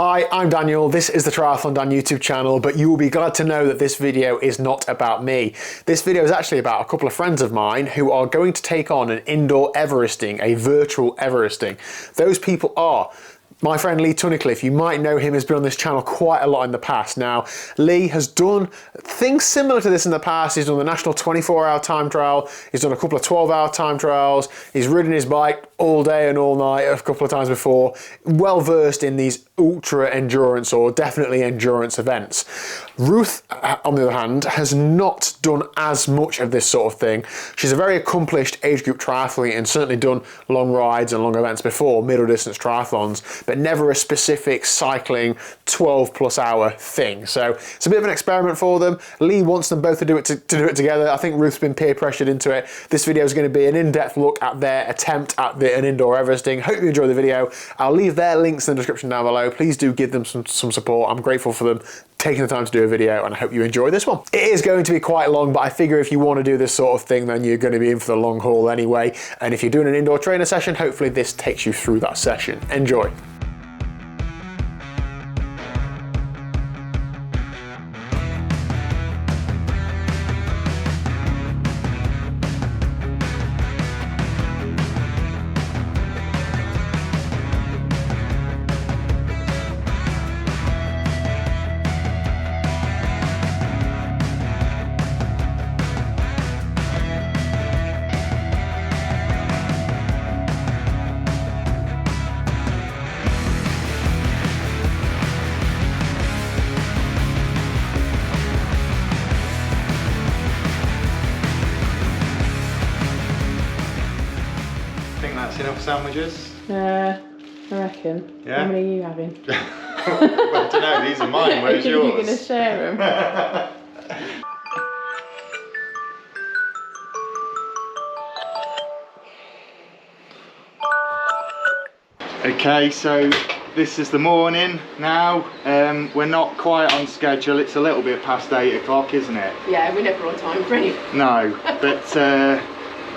Hi, I'm Daniel. This is the TriathlonDan YouTube channel, but you will be glad to know that this video is not about me. This video is actually about a couple of friends of mine who are going to take on an indoor Everesting, a virtual Everesting. Those people are my friend Lee Tunnicliffe. You might know him, has been on this channel quite a lot in the past. Now, Lee has done things similar to this in the past. He's done the national 24-hour time trial. He's done a couple of 12-hour time trials. He's ridden his bike all day and all night a couple of times before. Well versed in these ultra endurance or definitely endurance events. Ruth, on the other hand, has not done as much of this sort of thing. She's a very accomplished age group triathlete and certainly done long rides and long events before, middle distance triathlons, but never a specific cycling 12+ hour thing. So it's a bit of an experiment for them. Lee wants them both to do it together. I think Ruth's been peer pressured into it. This video is going to be an in-depth look at their attempt at an indoor Everesting. Hope you enjoy the video. I'll leave their links in the description down below. Please do give them some support. I'm grateful for them taking the time to do a video, and I hope you enjoy this one. It is going to be quite long, but I figure if you want to do this sort of thing, then you're going to be in for the long haul anyway. And if you're doing an indoor trainer session, hopefully this takes you through that session. Enjoy. Enough sandwiches? I reckon. Yeah? How many are you having? Well, I don't know, these are mine, where's yours? You're going to share them? Okay, so this is the morning now. We're not quite on schedule. It's a little bit past 8 o'clock, isn't it? Yeah, we're never on time for anything. No, but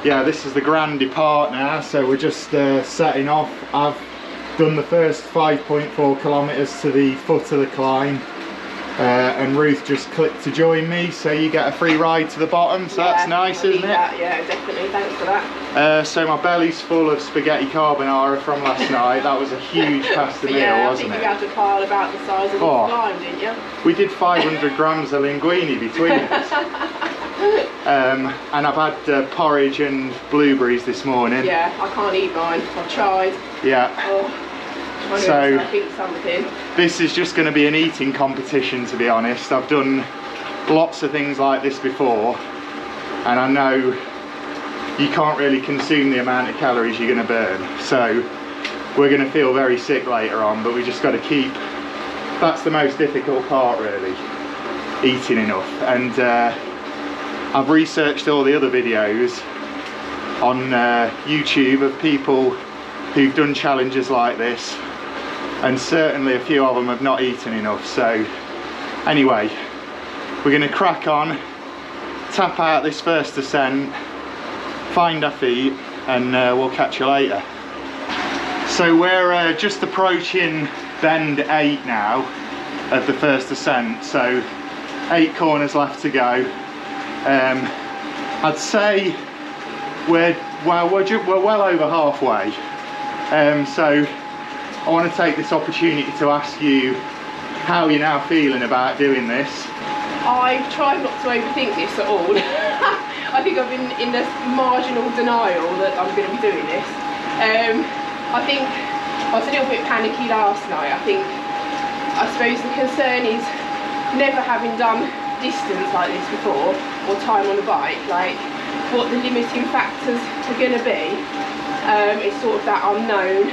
yeah, this is the grand depart now, so we're just setting off. I've done the first 5.4 kilometres to the foot of the climb, and Ruth just clicked to join me, so you get a free ride to the bottom, so yeah, that's nice, isn't it? Yeah, definitely, thanks for that. So my belly's full of spaghetti carbonara from last night. That was a huge pasta meal, yeah, wasn't it? I think you had a pile about the size of the climb, didn't you? We did 500 grams of linguine between us. And I've had porridge and blueberries this morning. Yeah, I can't eat mine. I've tried. Yeah. Oh, so I eat something. This is just going to be an eating competition, to be honest. I've done lots of things like this before, and I know you can't really consume the amount of calories you're going to burn. So we're going to feel very sick later on, but we just got to keep. That's the most difficult part, really. Eating enough. And I've researched all the other videos on YouTube of people who've done challenges like this, and certainly a few of them have not eaten enough. So anyway, we're going to crack on, tap out this first ascent, find our feet, and we'll catch you later. So we're just approaching bend 8 now of the first ascent, so 8 corners left to go. I'd say we're well over halfway, so I want to take this opportunity to ask you how you're now feeling about doing this. I've tried not to overthink this at all. I think I've been in this marginal denial that I'm going to be doing this. I think I was a little bit panicky last night. I suppose the concern is never having done distance like this before, or time on the bike, like what the limiting factors are going to be. It's sort of that unknown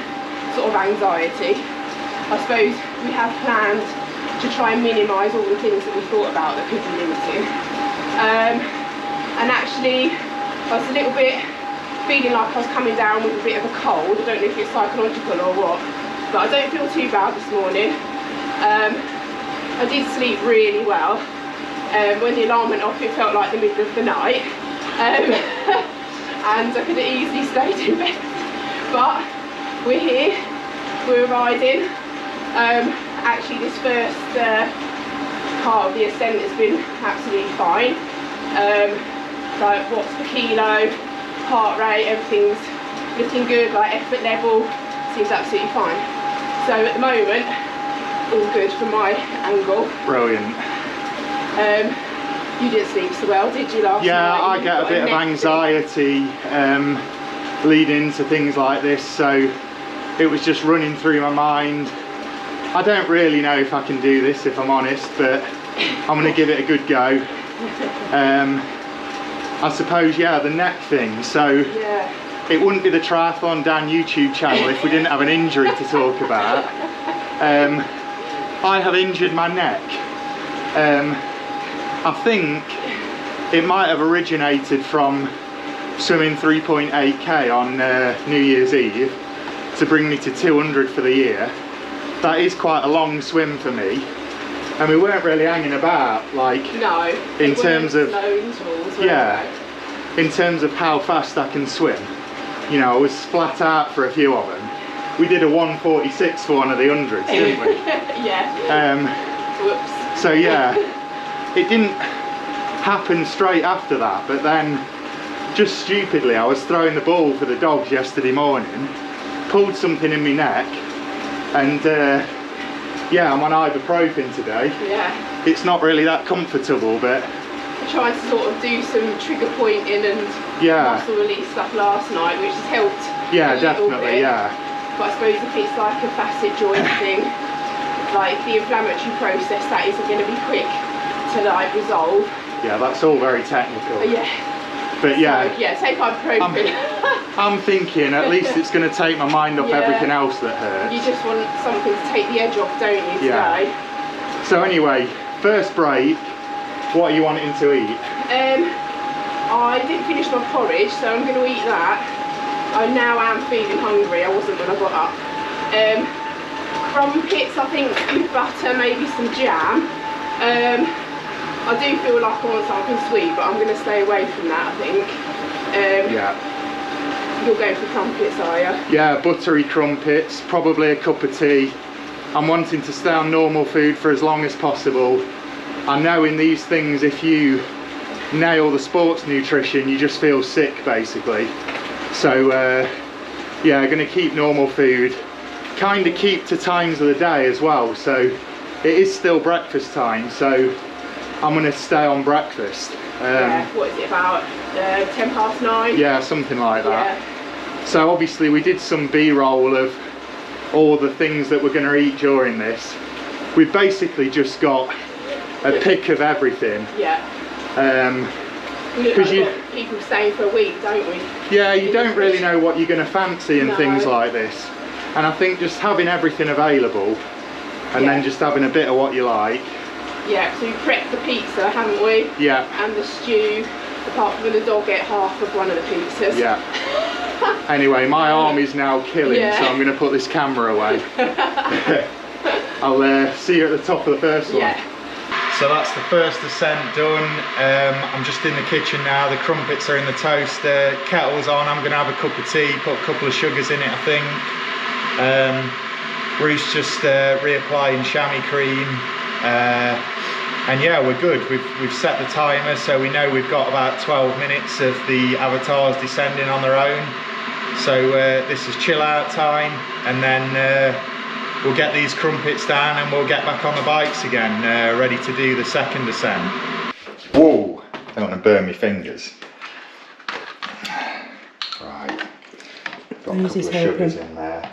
sort of anxiety. I suppose we have planned to try and minimise all the things that we thought about that could be limiting. And actually I was a little bit feeling like I was coming down with a bit of a cold. I don't know if it's psychological or what, but I don't feel too bad this morning. I did sleep really well. When the alarm went off, it felt like the middle of the night, and I could have easily stayed in bed. But we're here, we're riding, actually this first part of the ascent has been absolutely fine. Like watts per kilo, heart rate, everything's looking good, like effort level seems absolutely fine. So at the moment, all good from my angle. Brilliant. You didn't sleep so well, did you, last night? Yeah, I get a bit of anxiety leading to things like this, so it was just running through my mind. I don't really know if I can do this, if I'm honest, but I'm going to give it a good go. I suppose, yeah, the neck thing. So Yeah. it wouldn't be the TriathlonDan YouTube channel if we didn't have an injury to talk about. I have injured my neck. I think it might have originated from swimming 3.8k on New Year's Eve to bring me to 200 for the year. That is quite a long swim for me, and we weren't really hanging about, like, No. in terms of, no intervals, were yeah, in terms of how fast I can swim. You know, I was flat out for a few of them. We did a 1:46 for one of the hundreds, didn't we? Yeah. Whoops. So yeah, it didn't happen straight after that, but then just stupidly I was throwing the ball for the dogs yesterday morning, pulled something in my neck, and yeah, I'm on ibuprofen today. Yeah. It's not really that comfortable, but I tried to sort of do some trigger pointing and yeah, muscle release stuff last night, which has helped. yeah, a little definitely, bit. yeah. But I suppose if it's like a facet joint thing, like the inflammatory process, that isn't going to be quick to like resolve. Yeah, that's all very technical. But yeah. But yeah, So, yeah, take ibuprofen. I'm thinking at least it's going to take my mind off Yeah. everything else that hurts. You just want something to take the edge off, don't you, today? Yeah. So anyway, first break, what are you wanting to eat? I didn't finish my porridge, so I'm going to eat that. I now am feeling hungry. I wasn't when I got up. Crumpets, I think, with butter, maybe some jam. I do feel like I want something sweet, but I'm going to stay away from that, I think. Yeah. You're going for crumpets, are you? Yeah, buttery crumpets, probably a cup of tea. I'm wanting to stay on normal food for as long as possible. I know in these things, if you nail the sports nutrition, you just feel sick, basically. So, yeah, going to keep normal food. Kind of keep to times of the day as well. So, it is still breakfast time, so I'm going to stay on breakfast. Yeah, what is it, about 10 past 9? Yeah, something like that. Yeah. So obviously we did some B-roll of all the things that we're going to eat during this. We've basically just got a pick of everything. Yeah. We look 'cause like you- we've got people staying for a week, don't we? Yeah, you don't really know what you're going to fancy and No. things like this. And I think just having everything available and then just having a bit of what you like. Yeah, so we prepped the pizza, haven't we? Yeah. And the stew, apart from the dog ate half of one of the pizzas. Yeah. Anyway, my arm is now killing, Yeah. so I'm going to put this camera away. I'll see you at the top of the first one. Yeah. So that's the first ascent done. I'm just in the kitchen now. The crumpets are in the toaster, kettle's on. I'm going to have a cup of tea, put a couple of sugars in it, I think. Bruce just reapplying chamois cream. And yeah, we're good. We've set the timer, so we know we've got about 12 minutes of the avatars descending on their own. So this is chill out time, and then we'll get these crumpets down and we'll get back on the bikes again, ready to do the second ascent. Whoa, I don't want to burn my fingers. Right, got a couple of sugars in there.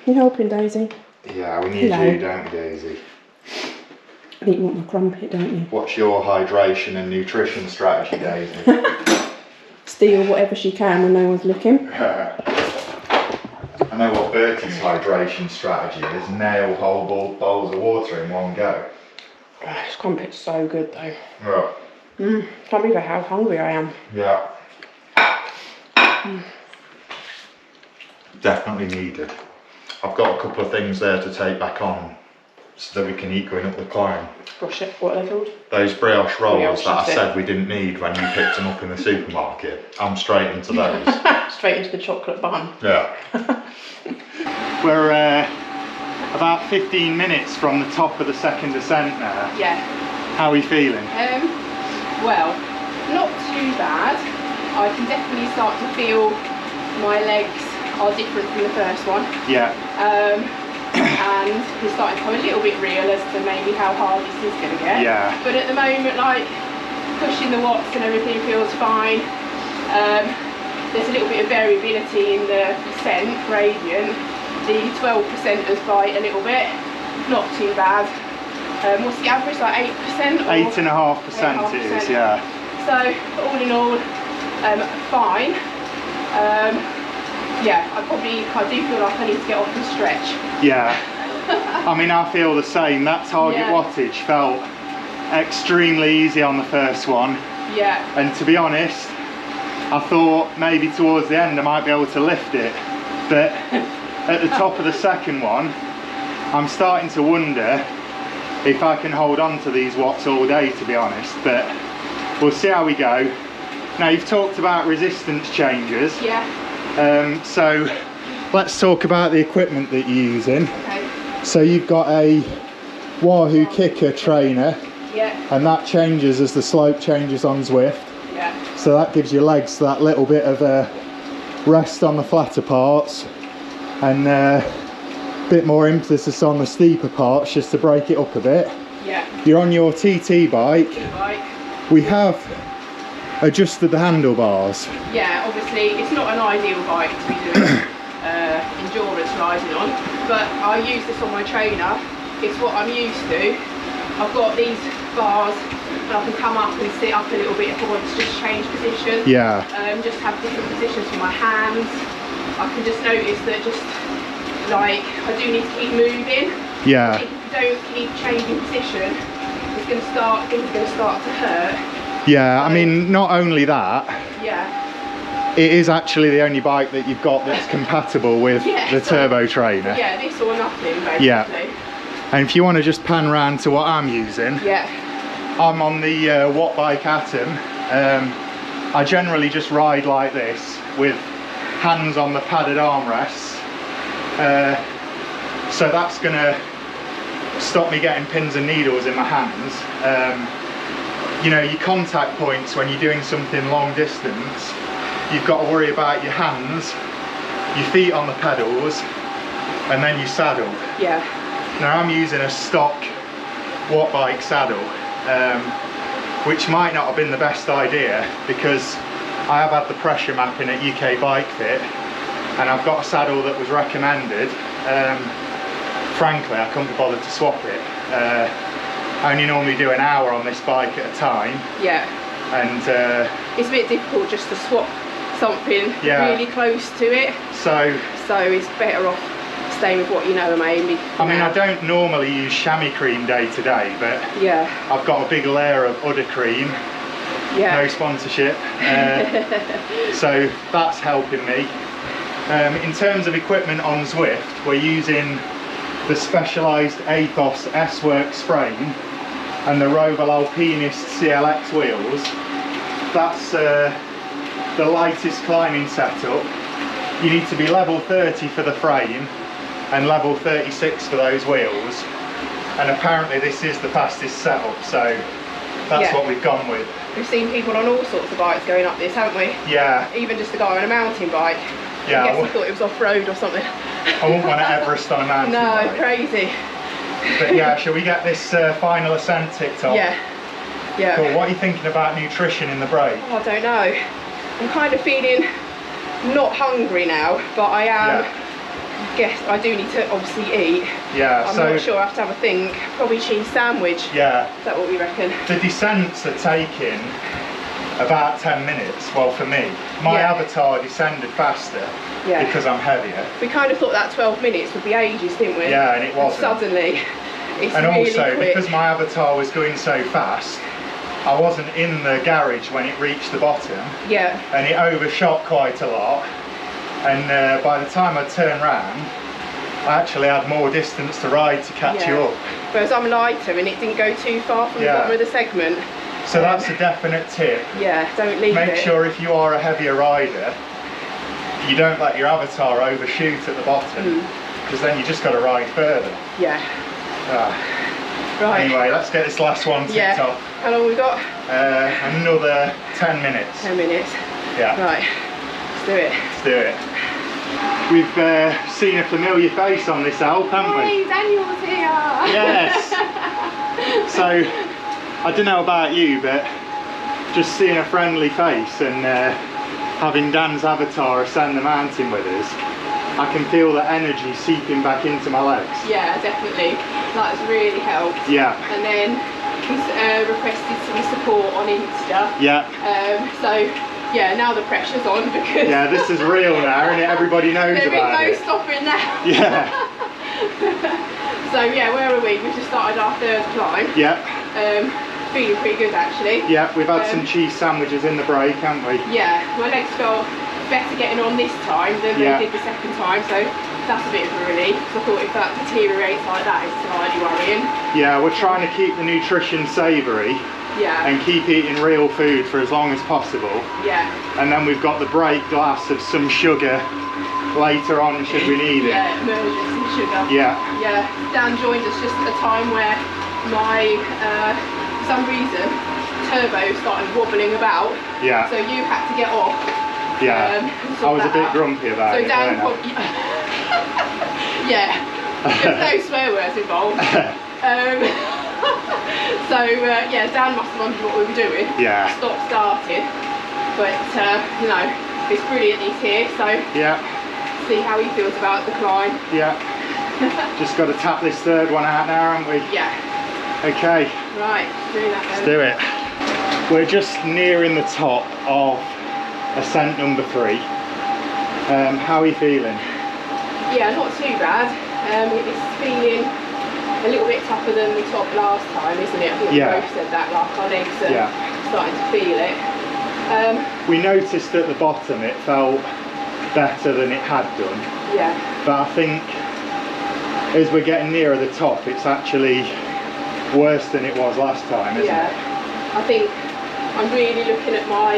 You helping, Daisy? Yeah, we need you, don't we, Daisy? I think you want my crumpet, don't you? What's your hydration and nutrition strategy, Daisy? Steal whatever she can when no one's looking. I know what Bertie's hydration strategy is. Nail whole bowls of water in one go. This crumpet's so good though. Right. Can't believe how hungry I am. Yeah. Definitely needed. I've got a couple of things there to take back on so that we can eat going up the climb. Gosh, what are they called? Those brioche rolls Brioche, that I that's it. said we didn't need when you picked them up in the supermarket. I'm straight into those. Straight into the chocolate bun. Yeah. We're about 15 minutes from the top of the second ascent there. Yeah. How are you feeling? Well, not too bad. I can definitely start to feel my legs are different from the first one. Yeah. And it's starting to become a little bit real as to maybe how hard this is going to get. Yeah. But at the moment, like, pushing the watts and everything feels fine. There's a little bit of variability in the percent gradient. The 12% has bite a little bit, not too bad. What's the average, like 8%? 8.5% it is, yeah. So all in all, fine. Yeah, I do feel like I need to get off and stretch. Yeah. I mean, I feel the same. That target wattage felt extremely easy on the first one. Yeah. And to be honest, I thought maybe towards the end I might be able to lift it, but at the top of the second one, I'm starting to wonder if I can hold on to these watts all day, to be honest, but we'll see how we go. Now, you've talked about resistance changes. Yeah. So let's talk about the equipment that you're using. Okay. So you've got a Wahoo Kicker trainer. Yeah. And that changes as the slope changes on Zwift. Yeah. So that gives your legs that little bit of a rest on the flatter parts and a bit more emphasis on the steeper parts just to break it up a bit. Yeah. You're on your TT bike. We have adjusted the handlebars. Yeah, obviously it's not an ideal bike to be doing endurance riding on, but I use this on my trainer. It's what I'm used to. I've got these bars and I can come up and sit up a little bit if I want to just change position. Yeah. Just have different positions for my hands. I can just notice that just like I do need to keep moving. Yeah. If you don't keep changing position, things are going to start to hurt. Yeah, I mean, not only that, it is actually the only bike that you've got that's compatible with the turbo trainer. Yeah, this or nothing, basically. Yeah. And if you want to just pan round to what I'm using, I'm on the Wattbike Atom. I generally just ride like this with hands on the padded armrests. So that's going to stop me getting pins and needles in my hands. You know, your contact points when you're doing something long distance, you've got to worry about your hands, your feet on the pedals, and then your saddle. Yeah. Now I'm using a stock Wattbike saddle, which might not have been the best idea because I have had the pressure mapping at UK Bike Fit, and I've got a saddle that was recommended. Frankly, I couldn't be bothered to swap it. I only normally do an hour on this bike at a time. Yeah. And it's a bit difficult just to swap something really close to it. So it's better off staying with what you know, maybe. I mean, I don't normally use chamois cream day to day, but I've got a big layer of udder cream. Yeah. No sponsorship. So that's helping me. In terms of equipment on Zwift, we're using the Specialized Athos S-Works frame and the Roval Alpinist CLX wheels. That's the lightest climbing setup. You need to be level 30 for the frame and level 36 for those wheels, and apparently this is the fastest setup, so that's what we've gone with. We've seen people on all sorts of bikes going up this, haven't we? Yeah. Even just a guy on a mountain bike. Yeah. I guess he thought it was off-road or something. I wouldn't want to Everest on a mountain bike. No, crazy. But yeah, shall we get this final ascent ticked off? Yeah. Yeah. Cool. What are you thinking about nutrition in the break? Oh, I don't know. I'm kind of feeling not hungry now, but I am. Guess I do need to obviously eat. Yeah. I'm not sure. I have to have a think. Probably cheese sandwich. Yeah. Is that what we reckon? The descents are taking about 10 minutes. Well, for me, my avatar descended faster because I'm heavier. We kind of thought that 12 minutes would be ages, didn't we? Yeah, and it wasn't. And suddenly, it's and really also quick. Because my avatar was going so fast, I wasn't in the garage when it reached the bottom. Yeah. And it overshot quite a lot. And by the time I turned round, I actually had more distance to ride to catch you up. Whereas I'm lighter and it didn't go too far from the bottom of the segment. So that's a definite tip. Yeah, don't leave it. Make sure if you are a heavier rider, you don't let your avatar overshoot at the bottom. because then you just got to ride further. Yeah. Right. Anyway, let's get this last one ticked off. How long we got? Another 10 minutes. 10 minutes. Yeah. Right. Let's do it. Let's do it. We've seen a familiar face on this Alpe, haven't we? Hey, Daniel's here! Yes! So, I don't know about you, but just seeing a friendly face and having Dan's avatar ascend the mountain with us, I can feel the energy seeping back into my legs. Yeah, definitely. That's really helped. Yeah. And then he's requested some support on Insta. Yeah. So, yeah, now the pressure's on because... Yeah, this is real now, and everybody knows about it. There is no stopping now. Yeah. So, yeah, where are we? We've just started our third climb. Yeah. Feeling pretty good, actually. Yeah, we've had some cheese sandwiches in the break, haven't we? Yeah, my legs felt better getting on this time than they did the second time, so that's a bit of a relief. So I thought if that deteriorates like that, it's slightly worrying. Yeah, we're trying to keep the nutrition savoury. Yeah. And keep eating real food for as long as possible. Yeah. And then we've got the break glass of some sugar later on should we need it. Yeah, emergency sugar. Yeah. Yeah. Dan joined us just at a time where my, for some reason, turbo started wobbling about. Yeah. So you had to get off. Yeah. I was a bit grumpy about it. So Dan probably... Yeah. There's no swear words involved. So yeah, Dan must have wondered what we were doing. Yeah. Started. But you know, it's brilliant he's here, so yeah. See how he feels about the climb. Yeah. Just got to tap this third one out now, haven't we? Yeah. Okay. Right, do that then. Let's do it. We're just nearing the top of ascent number 3. How are you feeling? Yeah, not too bad. It's feeling a little bit tougher than the top last time, isn't it? I think we both said that, like our legs are starting to feel it. We noticed at the bottom it felt better than it had done. Yeah. But I think as we're getting nearer the top, it's actually worse than it was last time, isn't it? I think I'm really looking at my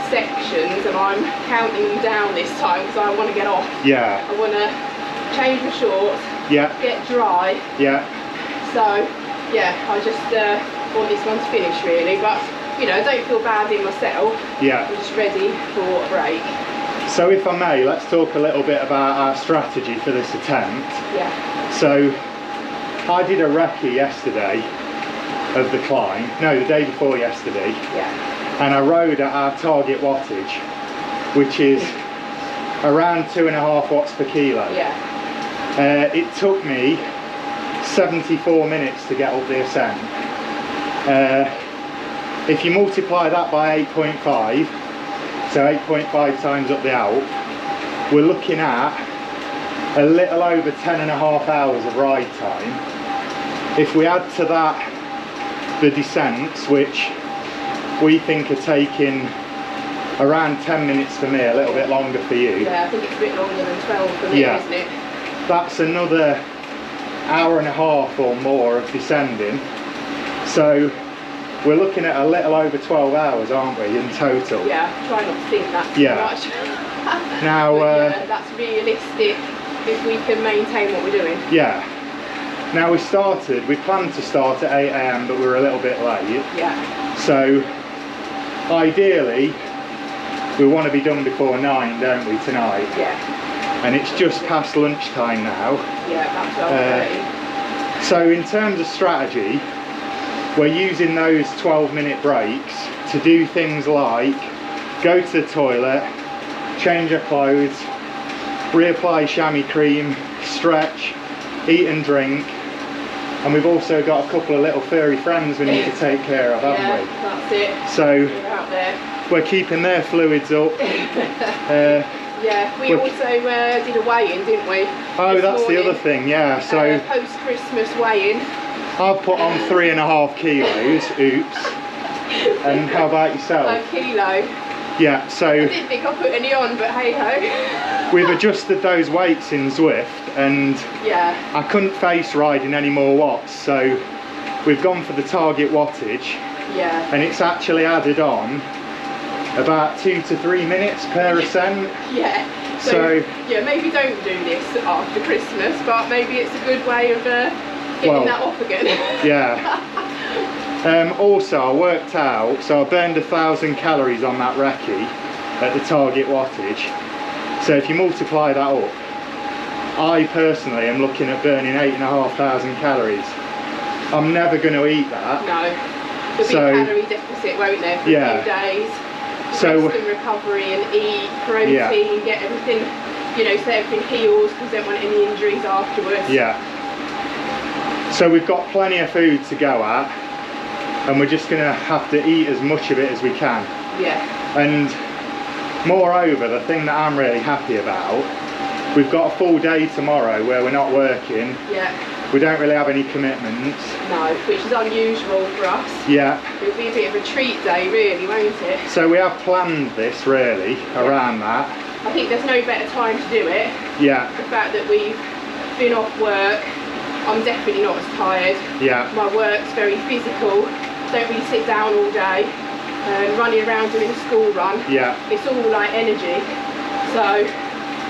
sections and I'm counting them down this time because I want to get off. Yeah. I want to change my shorts. Yeah. Get dry. Yeah. So, yeah, I just want this one to finish really, but you know, I don't feel bad in myself. Yeah. I'm just ready for a break. So if I may, let's talk a little bit about our strategy for this attempt. Yeah. So, I did a recce yesterday of the climb, no, the day before yesterday. Yeah. And I rode at our target wattage, which is around 2.5 watts per kilo. Yeah. It took me 74 minutes to get up the ascent. If you multiply that by 8.5, so 8.5 times up the Alpe, we're looking at a little over 10.5 hours of ride time. If we add to that the descents, which we think are taking around 10 minutes for me, a little bit longer for you. Yeah, I think it's a bit longer than 12 for me, isn't it? That's another hour and a half or more of descending. So we're looking at a little over 12 hours, aren't we, in total? Yeah, try not to think that too much. Now, yeah, that's realistic if we can maintain what we're doing. Yeah. Now we planned to start at 8 AM, but we were a little bit late. Yeah. So ideally, we want to be done before 9, don't we, tonight? Yeah. And it's just past lunchtime now. Yeah, about 12:30. So in terms of strategy, we're using those 12-minute breaks to do things like go to the toilet, change our clothes, reapply chamois cream, stretch, eat and drink, and we've also got a couple of little furry friends we need to take care of, haven't we? That's it. So we're out there. We're keeping their fluids up. Yeah, we also did a weigh-in, didn't we? Oh, that's the other thing, yeah. So post-Christmas weigh-in. I've put on 3.5 kilos, oops. And how about yourself? A kilo. Yeah, so I didn't think I put any on, but hey ho. We've adjusted those weights in Zwift, and I couldn't face riding any more watts, so we've gone for the target wattage. Yeah. And it's actually added on about 2 to 3 minutes per ascent. Yeah. So yeah, maybe don't do this after Christmas, but maybe it's a good way of getting that off again. Yeah. Also, I worked out, so I burned 1,000 calories on that recce at the target wattage. So if you multiply that up, I personally am looking at burning 8,500 calories. I'm never going to eat that. No. There'll be a calorie deficit, won't there, for a few days. So rest and recovery and eat protein, get everything, you know, so everything heals, because don't want any injuries afterwards. Yeah. So we've got plenty of food to go at, and we're just going to have to eat as much of it as we can. Yeah. And moreover, the thing that I'm really happy about, we've got a full day tomorrow where we're not working. Yeah. We don't really have any commitments. No, which is unusual for us. Yeah. It'll be a bit of a treat day, really, won't it? So we have planned this really around that. I think there's no better time to do it. Yeah. The fact that we've been off work, I'm definitely not as tired. Yeah. My work's very physical. Don't really sit down all day. Running around doing a school run. Yeah. It's all like energy. So,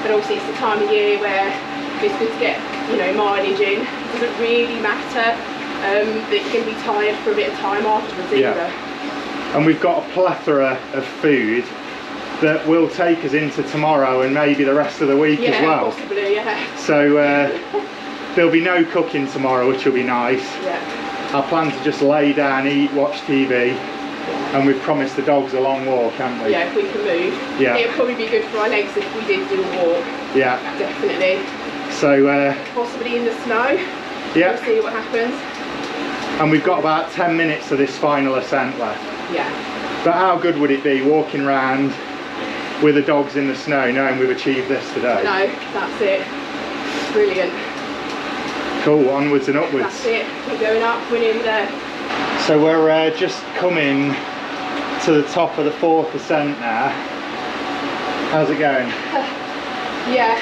but obviously it's the time of year where it's good to get, you know, mileage in. It doesn't really matter that you're going to be tired for a bit of time afterwards either. And we've got a plethora of food that will take us into tomorrow and maybe the rest of the week as well. Possibly, yeah. So there'll be no cooking tomorrow, which will be nice. Yeah. I plan to just lay down, eat, watch TV, and we've promised the dogs a long walk, haven't we? Yeah, if we can move. Yeah. It'll probably be good for our legs if we did do a walk. Yeah. Definitely. So possibly in the snow. yeah. We'll see what happens. And we've got about 10 minutes of this final ascent left. Yeah. But how good would it be walking around with the dogs in the snow knowing we've achieved this today? No, that's it. Brilliant. Cool, onwards and upwards. That's it. We're going up, we're nearly there. So we're just coming to the top of the 4th ascent now. How's it going? Yeah.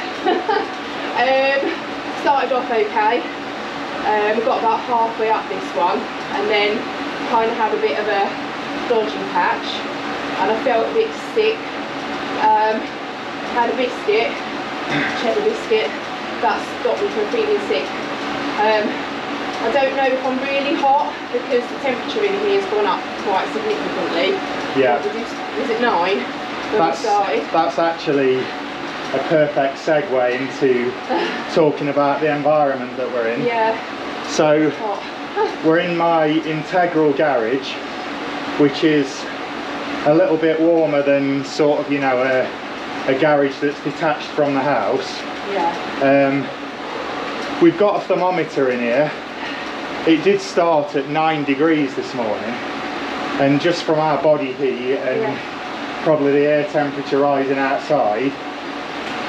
Started off okay. We got about halfway up this one, and then kind of had a bit of a dodgy patch, and I felt a bit sick. Had a biscuit, cheddar biscuit, that stopped me from feeling sick. I don't know if I'm really hot because the temperature in here has gone up quite significantly. Yeah. Was it 9 when we started? That's actually a perfect segue into talking about the environment that we're in. Yeah. So we're in my integral garage, which is a little bit warmer than sort of, you know, a garage that's detached from the house. Yeah. We've got a thermometer in here. It did start at 9 degrees this morning, and just from our body heat and probably the air temperature rising outside,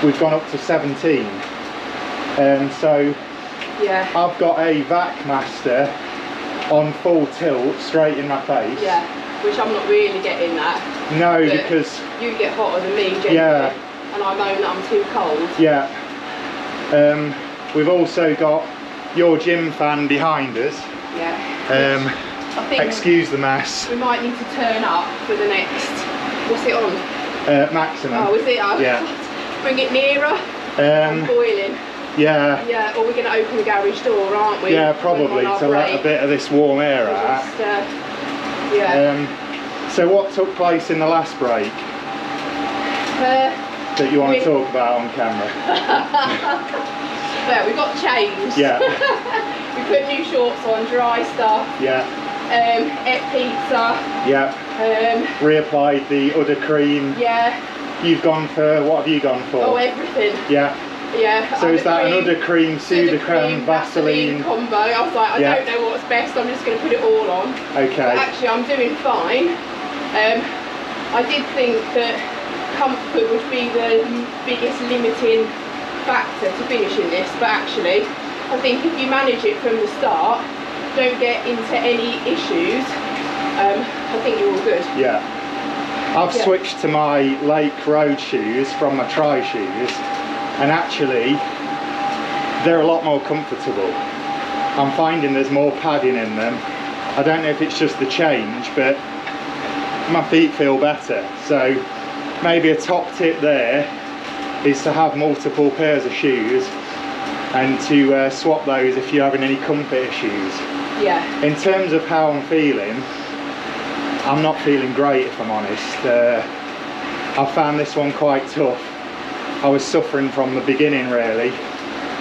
we've gone up to 17. So I've got a Vac Master on full tilt straight in my face. Yeah, which I'm not really getting that. No, because you get hotter than me generally, and I moan that I'm too cold. Yeah. We've also got your gym fan behind us. Yeah. I think excuse the mess. we might need to turn up for the next, what's it on? Maximum. Oh, is it? Oh, yeah. Bring it nearer. I'm boiling. Yeah. Yeah, or we're going to open the garage door, aren't we? Yeah, probably, to let a bit of this warm air out. Yeah. So what took place in the last break that you want to talk about on camera? Well, we got changed. Yeah. We put new shorts on, dry stuff. Yeah. Ate pizza. Yeah. Reapplied the udder cream. Yeah. You've gone for, what have you gone for? Oh, everything. Yeah. Yeah. So is that an udder cream, Sudocrem, Vaseline combo? I was like, I don't know what's best, I'm just going to put it all on. Okay. But actually, I'm doing fine. I did think that comfort would be the biggest limiting factor to finishing this, but actually I think if you manage it from the start, don't get into any issues, I think you're all good. Yeah. I've switched to my Lake Road shoes from my Tri shoes, and actually they're a lot more comfortable. I'm finding there's more padding in them. I don't know if it's just the change, but my feet feel better. So maybe a top tip there is to have multiple pairs of shoes and to swap those if you're having any comfort issues. Yeah. In terms of how I'm feeling, I'm not feeling great, if I'm honest. I found this one quite tough. I was suffering from the beginning really,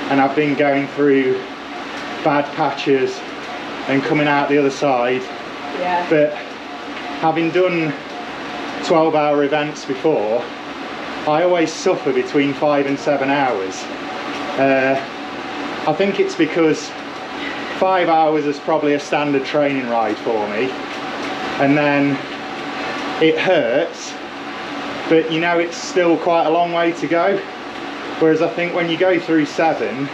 and I've been going through bad patches and coming out the other side. Yeah. But having done 12-hour events before, I always suffer between 5 and 7 hours. I think it's because 5 hours is probably a standard training ride for me, and then it hurts, but you know it's still quite a long way to go. Whereas I think when you go through 7,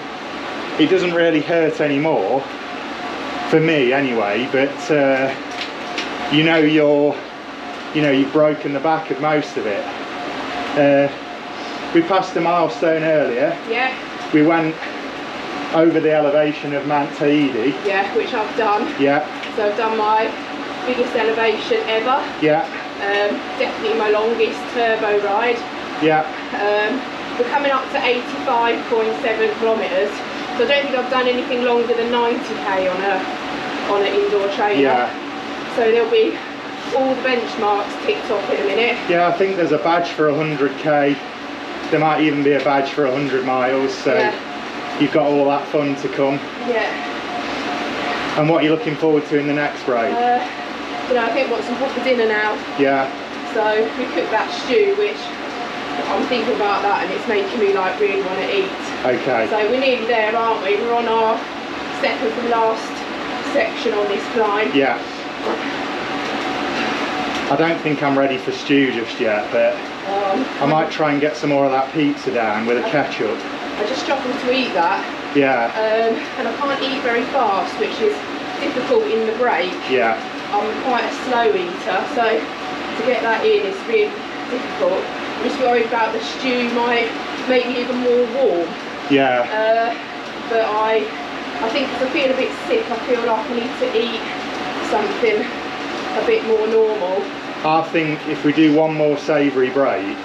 it doesn't really hurt anymore, for me anyway. But you've broken the back of most of it. We passed a milestone earlier. Yeah. We went over the elevation of Mount Taidi. Yeah, which I've done. Yeah. So I've done my biggest elevation ever. Yeah. Definitely my longest turbo ride. Yeah. We're coming up to 85.7 kilometres. So I don't think I've done anything longer than 90k on an indoor trainer. Yeah. So there'll be all the benchmarks ticked off in a minute. Yeah, I think there's a badge for 100k. There might even be a badge for 100 miles. So yeah. You've got all that fun to come. Yeah. And what are you looking forward to in the next break? I think what's some proper dinner now. Yeah. So we cooked that stew, which I'm thinking about that, and it's making me like really want to eat. Okay. So we're nearly there, aren't we? We're on our second from last section on this climb. Yeah. I don't think I'm ready for stew just yet, but I might try and get some more of that pizza down with a ketchup. I just struggle to eat that. Yeah. And I can't eat very fast, which is difficult in the break. Yeah. I'm quite a slow eater, so to get that in is really difficult. I'm just worried about the stew might make me even more warm. Yeah. But I think because I feel a bit sick, I feel like I need to eat something a bit more normal. I think if we do one more savoury break,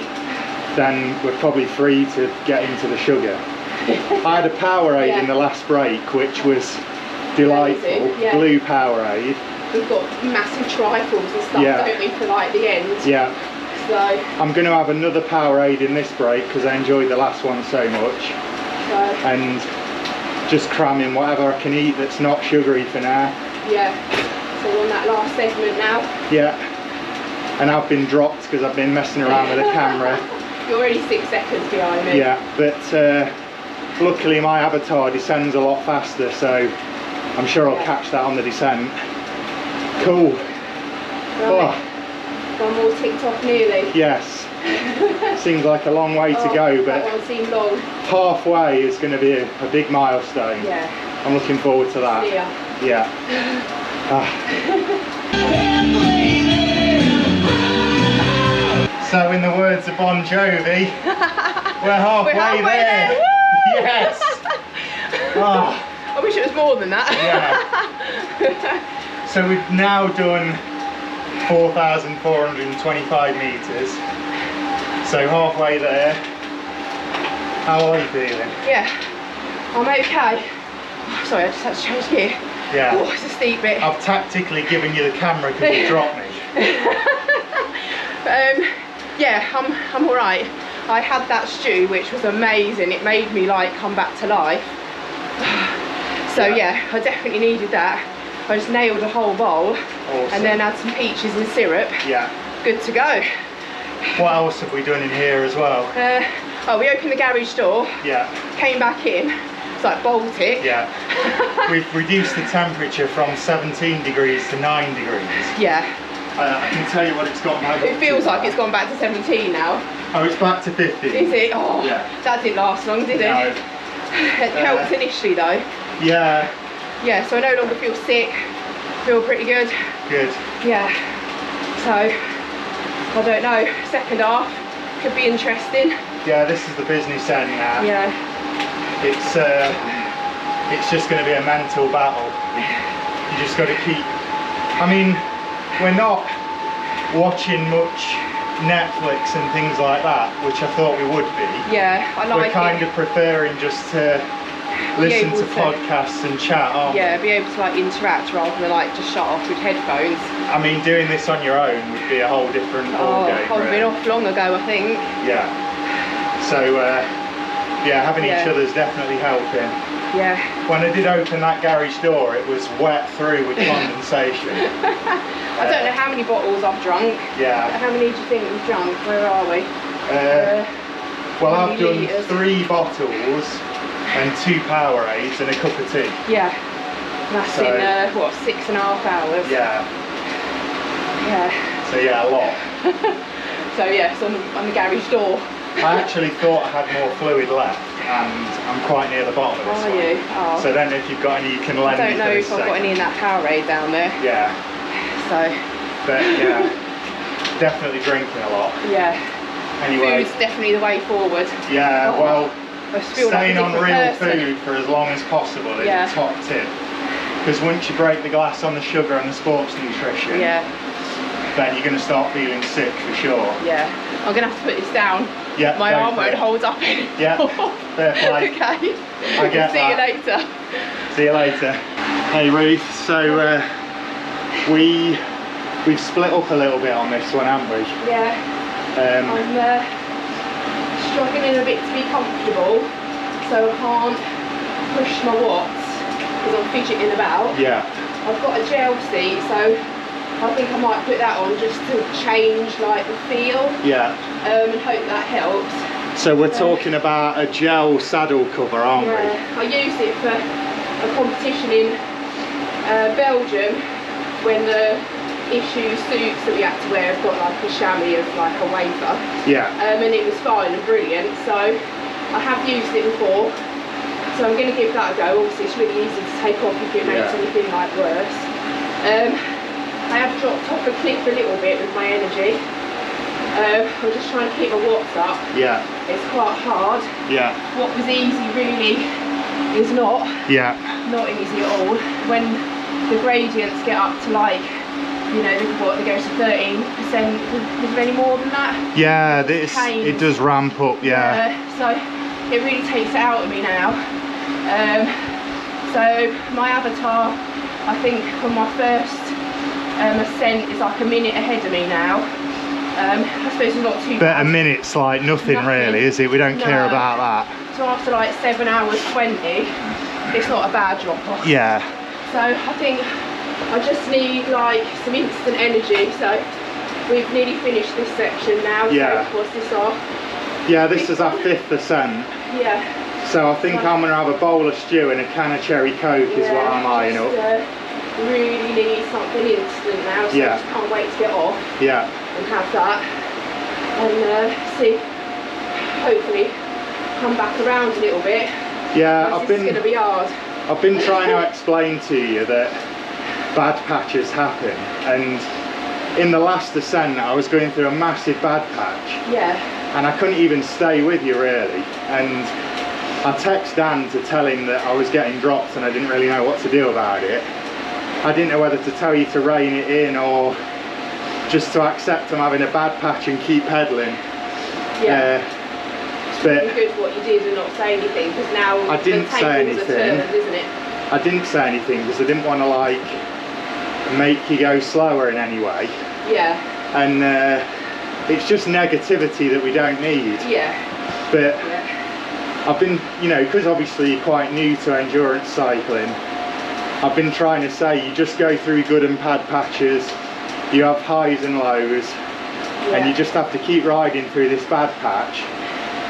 then we're probably free to get into the sugar. I had a Powerade in the last break, which was delightful. Yeah. Blue Powerade. We've got massive trifles and stuff, don't we, for like the end. Yeah. So I'm going to have another Powerade in this break because I enjoyed the last one so much. And just cramming whatever I can eat that's not sugary for now. Yeah. So we're on that last segment now. Yeah. And I've been dropped because I've been messing around with the camera. You're already 6 seconds behind me. Yeah, but luckily my avatar descends a lot faster, so I'm sure I'll catch that on the descent. Cool. Right. One more ticked off nearly. Yes. Seems like a long way to go, but that one seemed long. halfway is going to be a big milestone. Yeah. I'm looking forward to that. Yeah. So in the words of Bon Jovi, we're halfway there. Yes. Oh. I wish it was more than that. Yeah. So we've now done 4,425 metres. So halfway there. How are you feeling? Yeah. I'm okay. Oh, sorry, I just had to change gear. Yeah. Oh, it's a steep bit. I've tactically given you the camera because you dropped me. Yeah, I'm alright. I had that stew, which was amazing. It made me like come back to life. So yeah, I definitely needed that. I just nailed a whole bowl. Awesome. And then had some peaches and syrup. Yeah. Good to go. What else have we done in here as well? We opened the garage door. Yeah. Came back in. It's like Baltic. Yeah. We've reduced the temperature from 17 degrees to 9 degrees. Yeah. I can tell you what it's gone back. It feels like it's gone back to 17 now. Oh, it's back to 50. Is it? Oh, yeah. That didn't last long, did it? No. It helped initially though. Yeah. Yeah, so I no longer feel sick. Feel pretty good. Good. Yeah. So, I don't know. Second half could be interesting. Yeah, this is the business end now. Yeah. It's just going to be a mental battle. You just got to keep. I mean, we're not watching much Netflix and things like that, which I thought we would be. Yeah, I like We're kind of preferring just to listen to podcasts and chat, aren't we? Yeah, be able to like interact rather than like just shut off with headphones. I mean, doing this on your own would be a whole different ball game. I've been off long ago, I think. Yeah. So, yeah, having each other's definitely helping. Yeah. When I did open that garage door, it was wet through with condensation. I don't know how many bottles I've drunk. Yeah. How many do you think we've drunk? Where are we? Well, I've done 3 bottles and 2 Powerades and a cup of tea. Yeah. That's so, in, what, 6.5 hours? Yeah. Yeah. So, yeah, a lot. So, yeah, it's on the garage door. I actually thought I had more fluid left, and I'm quite near the bottom of this one. Are you? Oh. So I don't know if you've got any you can lend me. I don't know if I've got any in that Powerade down there. Yeah. So. But yeah, definitely drinking a lot. Yeah. Anyway. Food's definitely the way forward. Yeah, well, like staying on real food for as long as possible is a top tip. Because once you break the glass on the sugar and the sports nutrition, then you're going to start feeling sick for sure. Yeah. I'm going to have to put this down. Yeah. My arm won't hold up anymore. Yeah. Fair play. Okay. I get See you later. See you later. Hey Ruth, so we've split up a little bit on this one, haven't we? Yeah. I'm struggling a bit to be comfortable, so I can't push my watts because I'm fidgeting about. Yeah. I've got a gel seat, so I think I might put that on just to change like the feel. Yeah. And hope that helps. So we're talking about a gel saddle cover, aren't we? I used it for a competition in Belgium when the issue suits that we had to wear have got like a chamois of like a wafer. Yeah. And it was fine and brilliant. So I have used it before. So I'm going to give that a go. Obviously it's really easy to take off if it makes anything like worse. I have dropped off a cliff a little bit with my energy. I'm just trying to keep my watts up. Yeah. It's quite hard. Yeah. What was easy really is not. Yeah. Not easy at all. When the gradients get up to like, you know, what, they go to 13%. Is there any more than that? Yeah, it does ramp up, yeah. So it really takes it out of me now. So my avatar, I think from my first ascent is like a minute ahead of me now. I suppose it's not too bad. But a minute's like nothing really, is it? We don't care about that. So after like 7 hours 20, it's not a bad drop off. Yeah. So I think I just need like some instant energy. So we've nearly finished this section now. Yeah. So what's this off? Yeah, this is our 5th ascent. Yeah. So I think I'm going to have a bowl of stew and a can of cherry coke is what I'm eyeing up. Really need something instant now, so I just can't wait to get off and have that and see, hopefully come back around a little bit. Yeah, it's going to be hard. I've been trying to explain to you that bad patches happen, and in the last ascent I was going through a massive bad patch. Yeah. And I couldn't even stay with you really, and I texted Dan to tell him that I was getting dropped and I didn't really know what to do about it. I didn't know whether to tell you to rein it in or just to accept I'm having a bad patch and keep pedaling. Yeah. It's really good what you did and not say anything, because now I didn't say anything. Turned, isn't it? I didn't say anything because I didn't want to like make you go slower in any way. Yeah. And it's just negativity that we don't need. Yeah. But I've been, you know, because obviously you're quite new to endurance cycling, I've been trying to say you just go through good and bad patches, you have highs and lows, and you just have to keep riding through this bad patch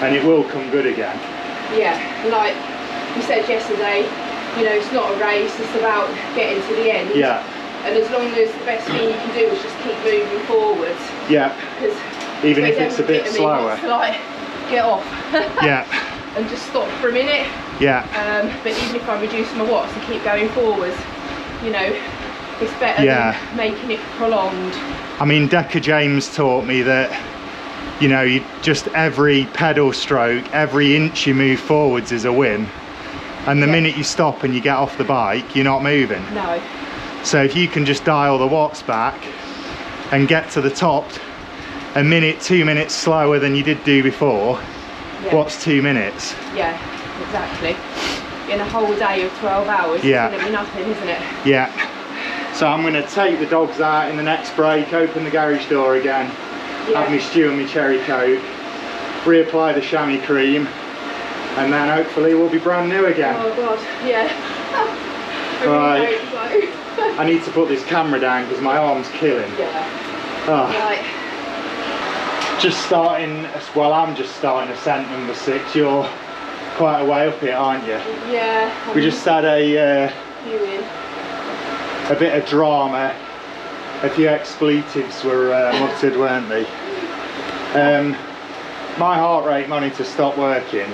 and it will come good again. Yeah, like you said yesterday, you know, it's not a race, it's about getting to the end. Yeah. And as long as the best thing you can do is just keep moving forwards. Yeah. Even if it's a bit slower. It's like, get off. Yeah. And just stop for a minute. Yeah. But even if I reduce my watts and keep going forwards, you know, it's better than making it prolonged. I mean, Decker James taught me that, you know, you just every pedal stroke, every inch you move forwards is a win. And the minute you stop and you get off the bike, you're not moving. No. So if you can just dial the watts back and get to the top a minute, 2 minutes slower than you did do before, what's 2 minutes? Yeah, exactly. In a whole day of 12 hours, yeah, it's going to be nothing, isn't it? Yeah. So I'm going to take the dogs out in the next break, open the garage door again, have my stew and my cherry coke, reapply the chamois cream, and then hopefully we'll be brand new again. Oh God, yeah. Right. I need to put this camera down because my arm's killing. Yeah. Oh. Right. Just starting, well, I'm just starting ascent number 6. You're quite a way up it, aren't you? Yeah. We just had a bit of drama. A few expletives were muttered, weren't they? My heart rate monitor stopped working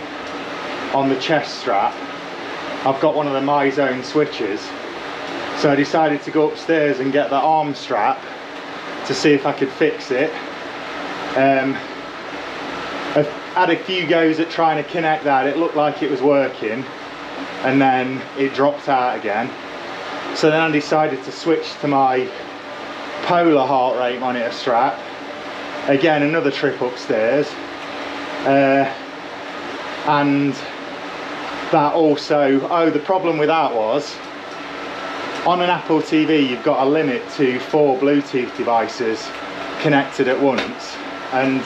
on the chest strap. I've got one of the My Zone switches, so I decided to go upstairs and get the arm strap to see if I could fix it. I've had a few goes at trying to connect that. It looked like it was working, and then it dropped out again. So then I decided to switch to my Polar heart rate monitor strap. Again, another trip upstairs, and that also, the problem with that was, on an Apple TV you've got a limit to 4 Bluetooth devices connected at once, and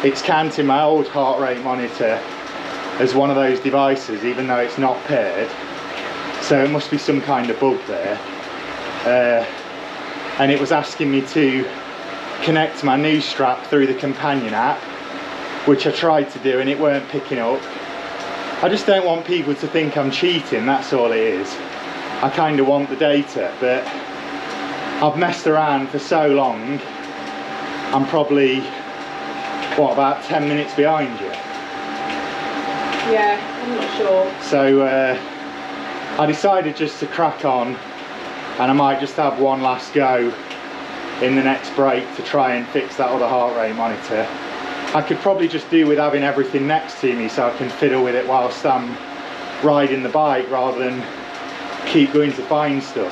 it's counting my old heart rate monitor as one of those devices even though it's not paired, so it must be some kind of bug there. And it was asking me to connect my new strap through the companion app, which I tried to do and it weren't picking up. I just don't want people to think I'm cheating, that's all it is. I kind of want the data, but I've messed around for so long, I'm probably, what, about 10 minutes behind you? Yeah, I'm not sure. So I decided just to crack on, and I might just have one last go in the next break to try and fix that other heart rate monitor. I could probably just do with having everything next to me so I can fiddle with it whilst I'm riding the bike rather than keep going to find stuff.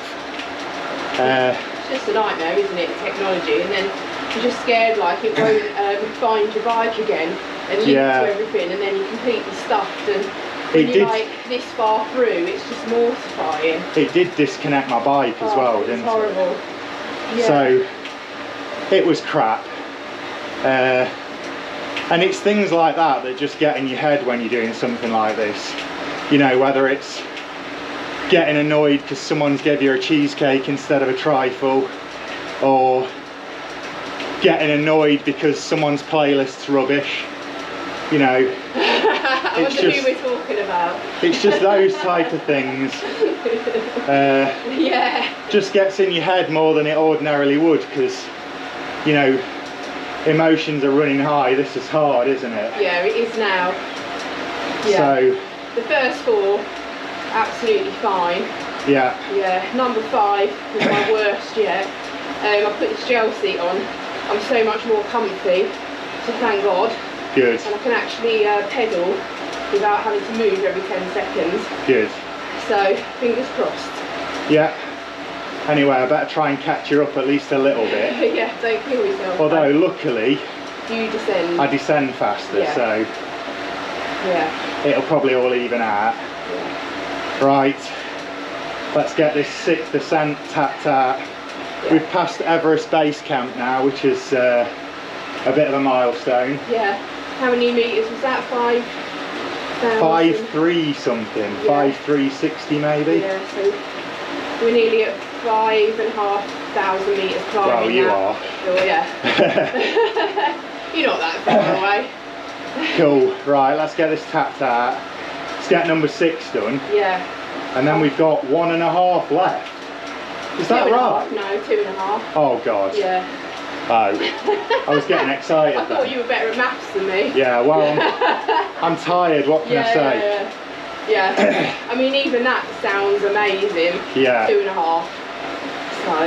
It's just a nightmare, isn't it, technology, and then you're just scared like it won't find your bike again and link to everything, and then you're completely stuffed, and when you're like this far through, it's just mortifying. It did disconnect my bike as well, didn't it? It's horrible. Yeah. So it was crap. And it's things like that that just get in your head when you're doing something like this. You know, whether it's getting annoyed because someone's gave you a cheesecake instead of a trifle, or getting annoyed because someone's playlist's rubbish. You know, I wonder who we're talking about. It's just those type of things. Yeah. Just gets in your head more than it ordinarily would, because, you know, emotions are running high. This is hard, isn't it? Yeah, it is now. Yeah. So the first 4, absolutely fine. Yeah. Yeah. Number 5 was my worst yet. I put this gel seat on. I'm so much more comfy, so thank God. Good. And I can actually pedal without having to move every 10 seconds. Good. So fingers crossed. Yeah. Anyway, I better try and catch you up at least a little bit. Yeah, don't kill yourself. Although luckily you descend. I descend faster, yeah. So yeah, it'll probably all even out. Yeah. Right, let's get this 6th ascent tapped out. Yeah. We've passed Everest base camp now, which is a bit of a milestone. Yeah. How many metres was that? 5,000? 5,3 something. Yeah. 5,360 maybe. Yeah. So we're nearly at 5,500 metres climbing. Well, you now. are. Oh yeah. You're not that far away. Cool. Right, let's get this tapped out. Let's get number 6 done. Yeah. And then we've got 1.5 left. Is that right? No, 2.5. Oh God. Yeah. Oh, I was getting excited. I thought you were better at maths than me. Yeah, well, I'm tired. What can I say? Yeah. I mean, even that sounds amazing. Yeah. 2.5. So.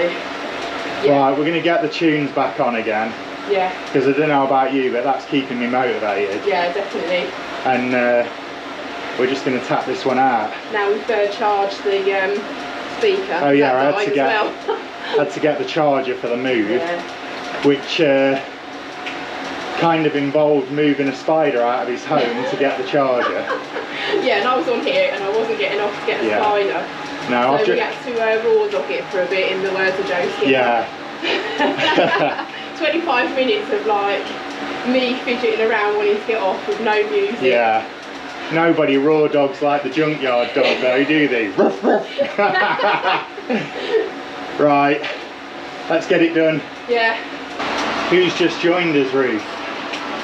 Yeah. Right, we're gonna get the tunes back on again. Yeah. Because I don't know about you, but that's keeping me motivated. Yeah, definitely. And we're just gonna tap this one out. Now we've charged the speaker. Oh yeah, I had to get the charger for the move. Yeah. which kind of involved moving a spider out of his home to get the charger. Yeah, and I was on here and I wasn't getting off to get the spider. No, so we had to raw dog it for a bit, in the words of Josie. Yeah. 25 minutes of like me fidgeting around wanting to get off with no music. Yeah. Nobody raw dogs like the junkyard dog though, do they? Right, let's get it done. Yeah. Who's just joined us, Ruth?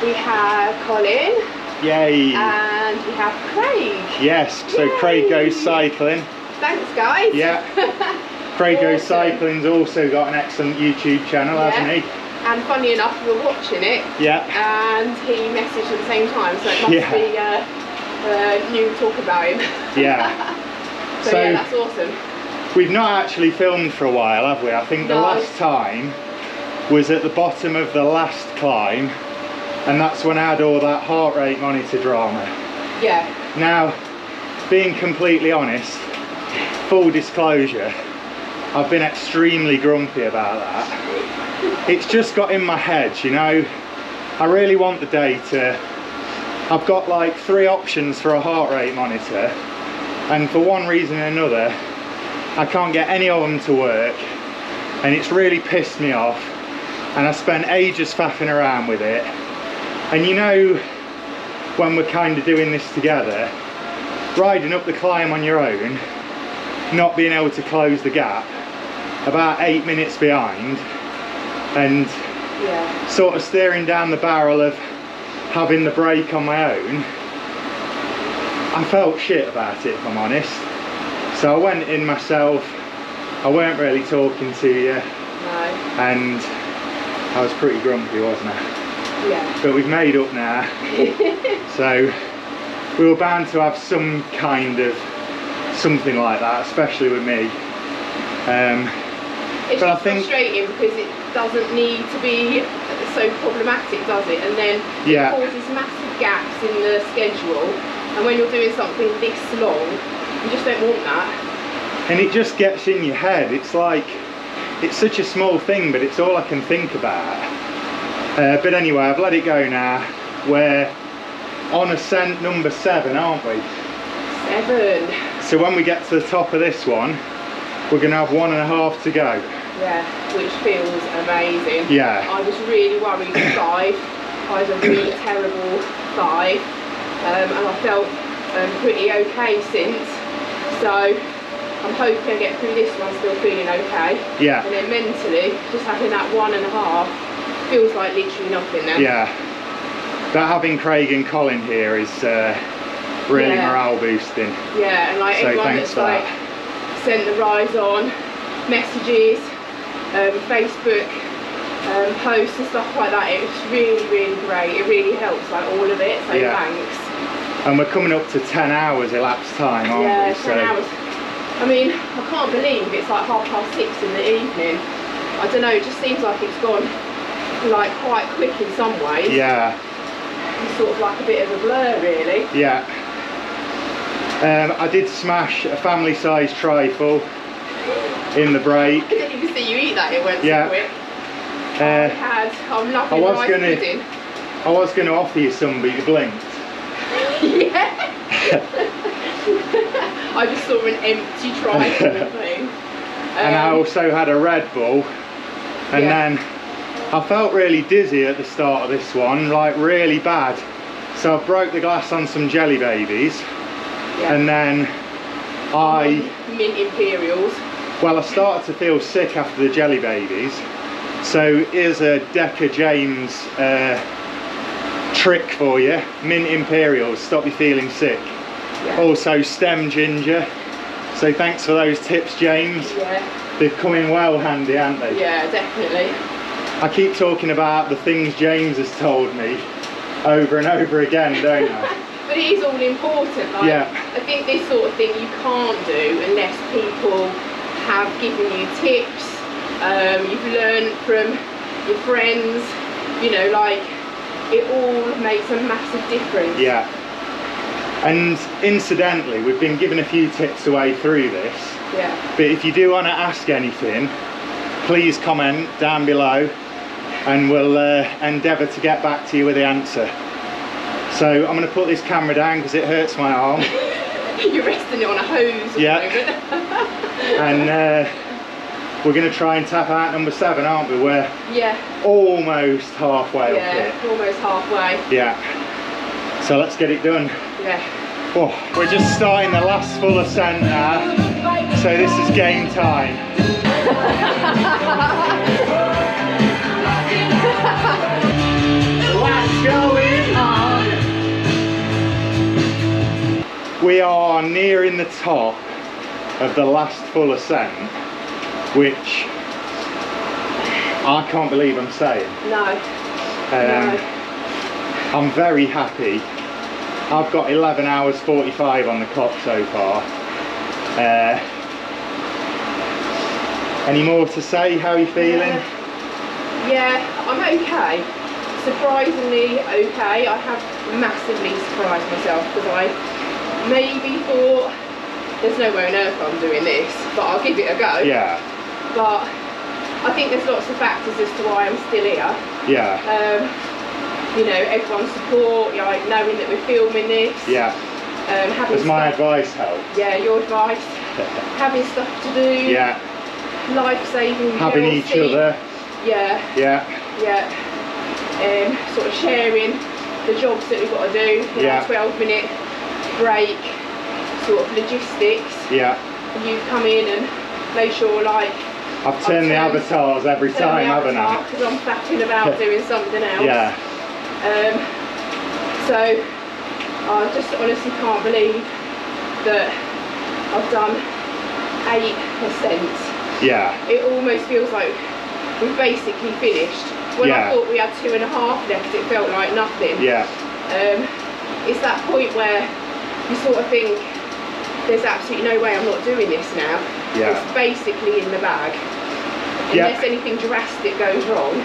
We have Colin. Yay. And we have Craig. Yes, so Yay. Craig Goes Cycling. Thanks guys. Yeah. Craig Goes Cycling's also got an excellent YouTube channel, hasn't he? And funny enough, we were watching it. Yeah. And he messaged at the same time, so it must be new talk about him. Yeah. so yeah, that's awesome. We've not actually filmed for a while, have we? I think the last time was at the bottom of the last climb, and that's when I had all that heart rate monitor drama. Yeah. Now, being completely honest, full disclosure, I've been extremely grumpy about that. It's just got in my head, you know, I really want the day to, I've got like 3 options for a heart rate monitor, and for one reason or another, I can't get any of them to work, and it's really pissed me off, and I spent ages faffing around with it. And you know, when we're kind of doing this together, riding up the climb on your own, not being able to close the gap, about 8 minutes behind, and sort of staring down the barrel of having the brake on my own, I felt shit about it, if I'm honest. So I went in myself, I weren't really talking to you, and I was pretty grumpy, wasn't I? Yeah. But we've made up now, so we were bound to have some kind of something like that, especially with me. It's just frustrating because it doesn't need to be so problematic, does it? And then it causes massive gaps in the schedule, and when you're doing something this long, you just don't want that. And it just gets in your head. It's like, it's such a small thing, but it's all I can think about. But anyway, I've let it go now. We're on ascent number 7, aren't we? 7. So when we get to the top of this one, we're going to have 1.5 to go. Yeah, which feels amazing. Yeah. I was really worried at 5. I had a really terrible 5. And I felt pretty okay since. So I'm hoping I get through this one still feeling okay. Yeah. And then mentally, just having that 1.5 feels like literally nothing now. Yeah. But having Craig and Colin here is really morale boosting. Yeah, and like so everyone that's like sent the rise on, messages, Facebook posts and stuff like that. It was really, really great. It really helps, like all of it. So thanks. And we're coming up to 10 hours elapsed time, aren't we? Yeah, 10 hours. I mean, I can't believe it's like 6:30 in the evening. I don't know, it just seems like it's gone like quite quick in some ways. Yeah. It's sort of like a bit of a blur, really. Yeah. I did smash a family-sized trifle in the break. I didn't even see you eat that, it went so quick. I'm loving rice pudding. I was going to offer you some, but you blinked. Yeah. I just saw an empty trifle thing. And I also had a Red Bull, and then I felt really dizzy at the start of this one, like really bad. So I broke the glass on some jelly babies, and then mint Imperials. Well, I started to feel sick after the jelly babies. So here's a Decker James trick for you: mint Imperials, stop you feeling sick. Also stem ginger. So thanks for those tips, James. They've come in well handy, haven't they? Yeah, definitely. I keep talking about the things James has told me over and over again, don't I? But it is all important. Like, I think this sort of thing you can't do unless people have given you tips, you've learned from your friends, you know, like it all makes a massive difference. Yeah. And incidentally, we've been given a few tips away through this. Yeah. But if you do want to ask anything, please comment down below. and we'll endeavour to get back to you with the answer. So I'm going to put this camera down because it hurts my arm. You're resting it on a hose at the moment. And we're going to try and tap out number 7, aren't we? We're almost halfway up here. Almost halfway. Yeah. So let's get it done. Yeah. Oh, we're just starting the last full ascent now. So this is game time. What's going on? We are nearing the top of the last full ascent, which I can't believe I'm saying. No. I'm very happy. I've got 11 hours 45 on the clock so far. Any more to say? How are you feeling? Yeah, I'm okay. Surprisingly okay. I have massively surprised myself because I maybe thought there's no way on earth I'm doing this, but I'll give it a go. Yeah. But I think there's lots of factors as to why I'm still here. Yeah. You know, everyone's support, like knowing that we're filming this. Yeah. Does my advice help? Yeah, your advice. Having stuff to do. Yeah. Life-saving. Having each other. Yeah. Yeah. Yeah. Sort of sharing the jobs that we've got to do. You know, 12-minute break, sort of logistics. Yeah. And you come in and make sure, like, I've turned the avatars every time, haven't I? Because I'm faffing about doing something else. Yeah. So I just honestly can't believe that I've done 8 ascents. Yeah. It almost feels like we've basically finished. When I thought we had 2.5 left, it felt like nothing. Yeah. It's that point where you sort of think, there's absolutely no way I'm not doing this now. Yeah. It's basically in the bag. Unless anything drastic goes wrong.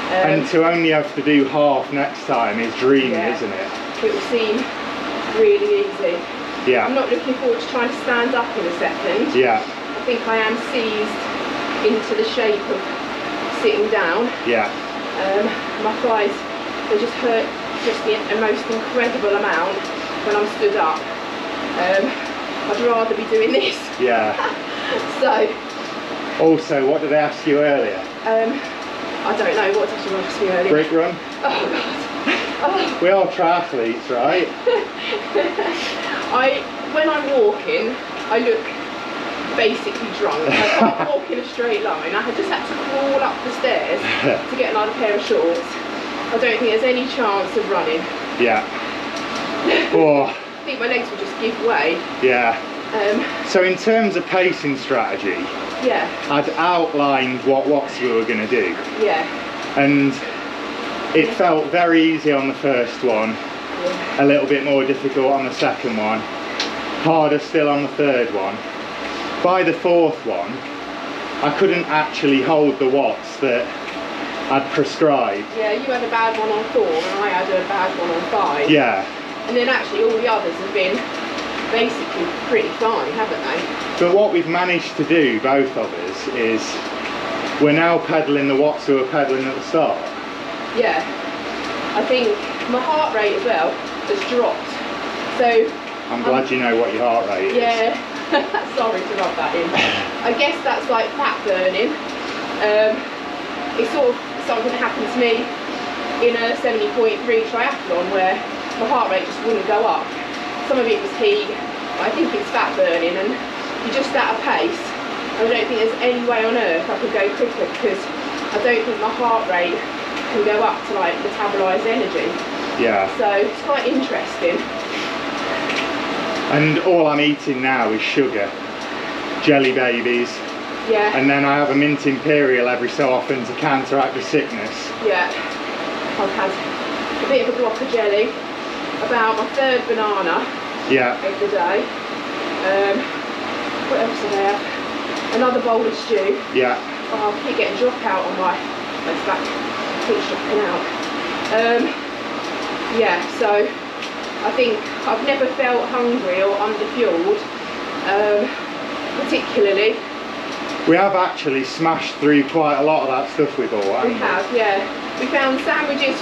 And to only have to do half next time is dreamy, isn't it? It will seem really easy. Yeah. I'm not looking forward to trying to stand up in a second. Yeah. I think I am seized into the shape of sitting down. Yeah. My thighs, they just hurt just the most incredible amount when I'm stood up. I'd rather be doing this. Yeah. So. Also, what did they ask you earlier? I don't know, what did you ask me earlier? Brick run? Oh God. Oh. We are triathletes, right? When I'm walking, I look basically drunk. I can't walk in a straight line. I just had to crawl up the stairs to get another pair of shorts. I don't think there's any chance of running. Yeah. I think my legs will just give way. Yeah. So in terms of pacing strategy, I'd outlined what watts we were going to do. Yeah. And it felt very easy on the first one, a little bit more difficult on the second one, harder still on the third one. By the fourth one, I couldn't actually hold the watts that I'd prescribed. Yeah, you had a bad one on 4 and I had a bad one on 5. Yeah. And then actually all the others have been basically pretty fine, haven't they? But what we've managed to do, both of us, is we're now pedalling the watts we were pedalling at the start. Yeah. I think my heart rate as well has dropped. So I'm glad you know what your heart rate is. Yeah. Sorry to rub that in. I guess that's like fat burning. It's sort of something that happened to me in a 70.3 triathlon where my heart rate just wouldn't go up. Some of it was heat, but I think it's fat burning and you're just at a pace. I don't think there's any way on earth I could go quicker because I don't think my heart rate can go up to like metabolise energy. Yeah. So it's quite interesting. And all I'm eating now is sugar, jelly babies. Yeah. And then I have a mint imperial every so often to counteract the sickness. Yeah. I've had a bit of a block of jelly, about my 3rd banana of the day. What else did I have? Another bowl of stew. Yeah. Oh, I keep getting dropout on my back. Keeps dropping out. Yeah, so I think I've never felt hungry or underfueled, particularly We have actually smashed through quite a lot of that stuff we bought. We have, yeah. We found sandwiches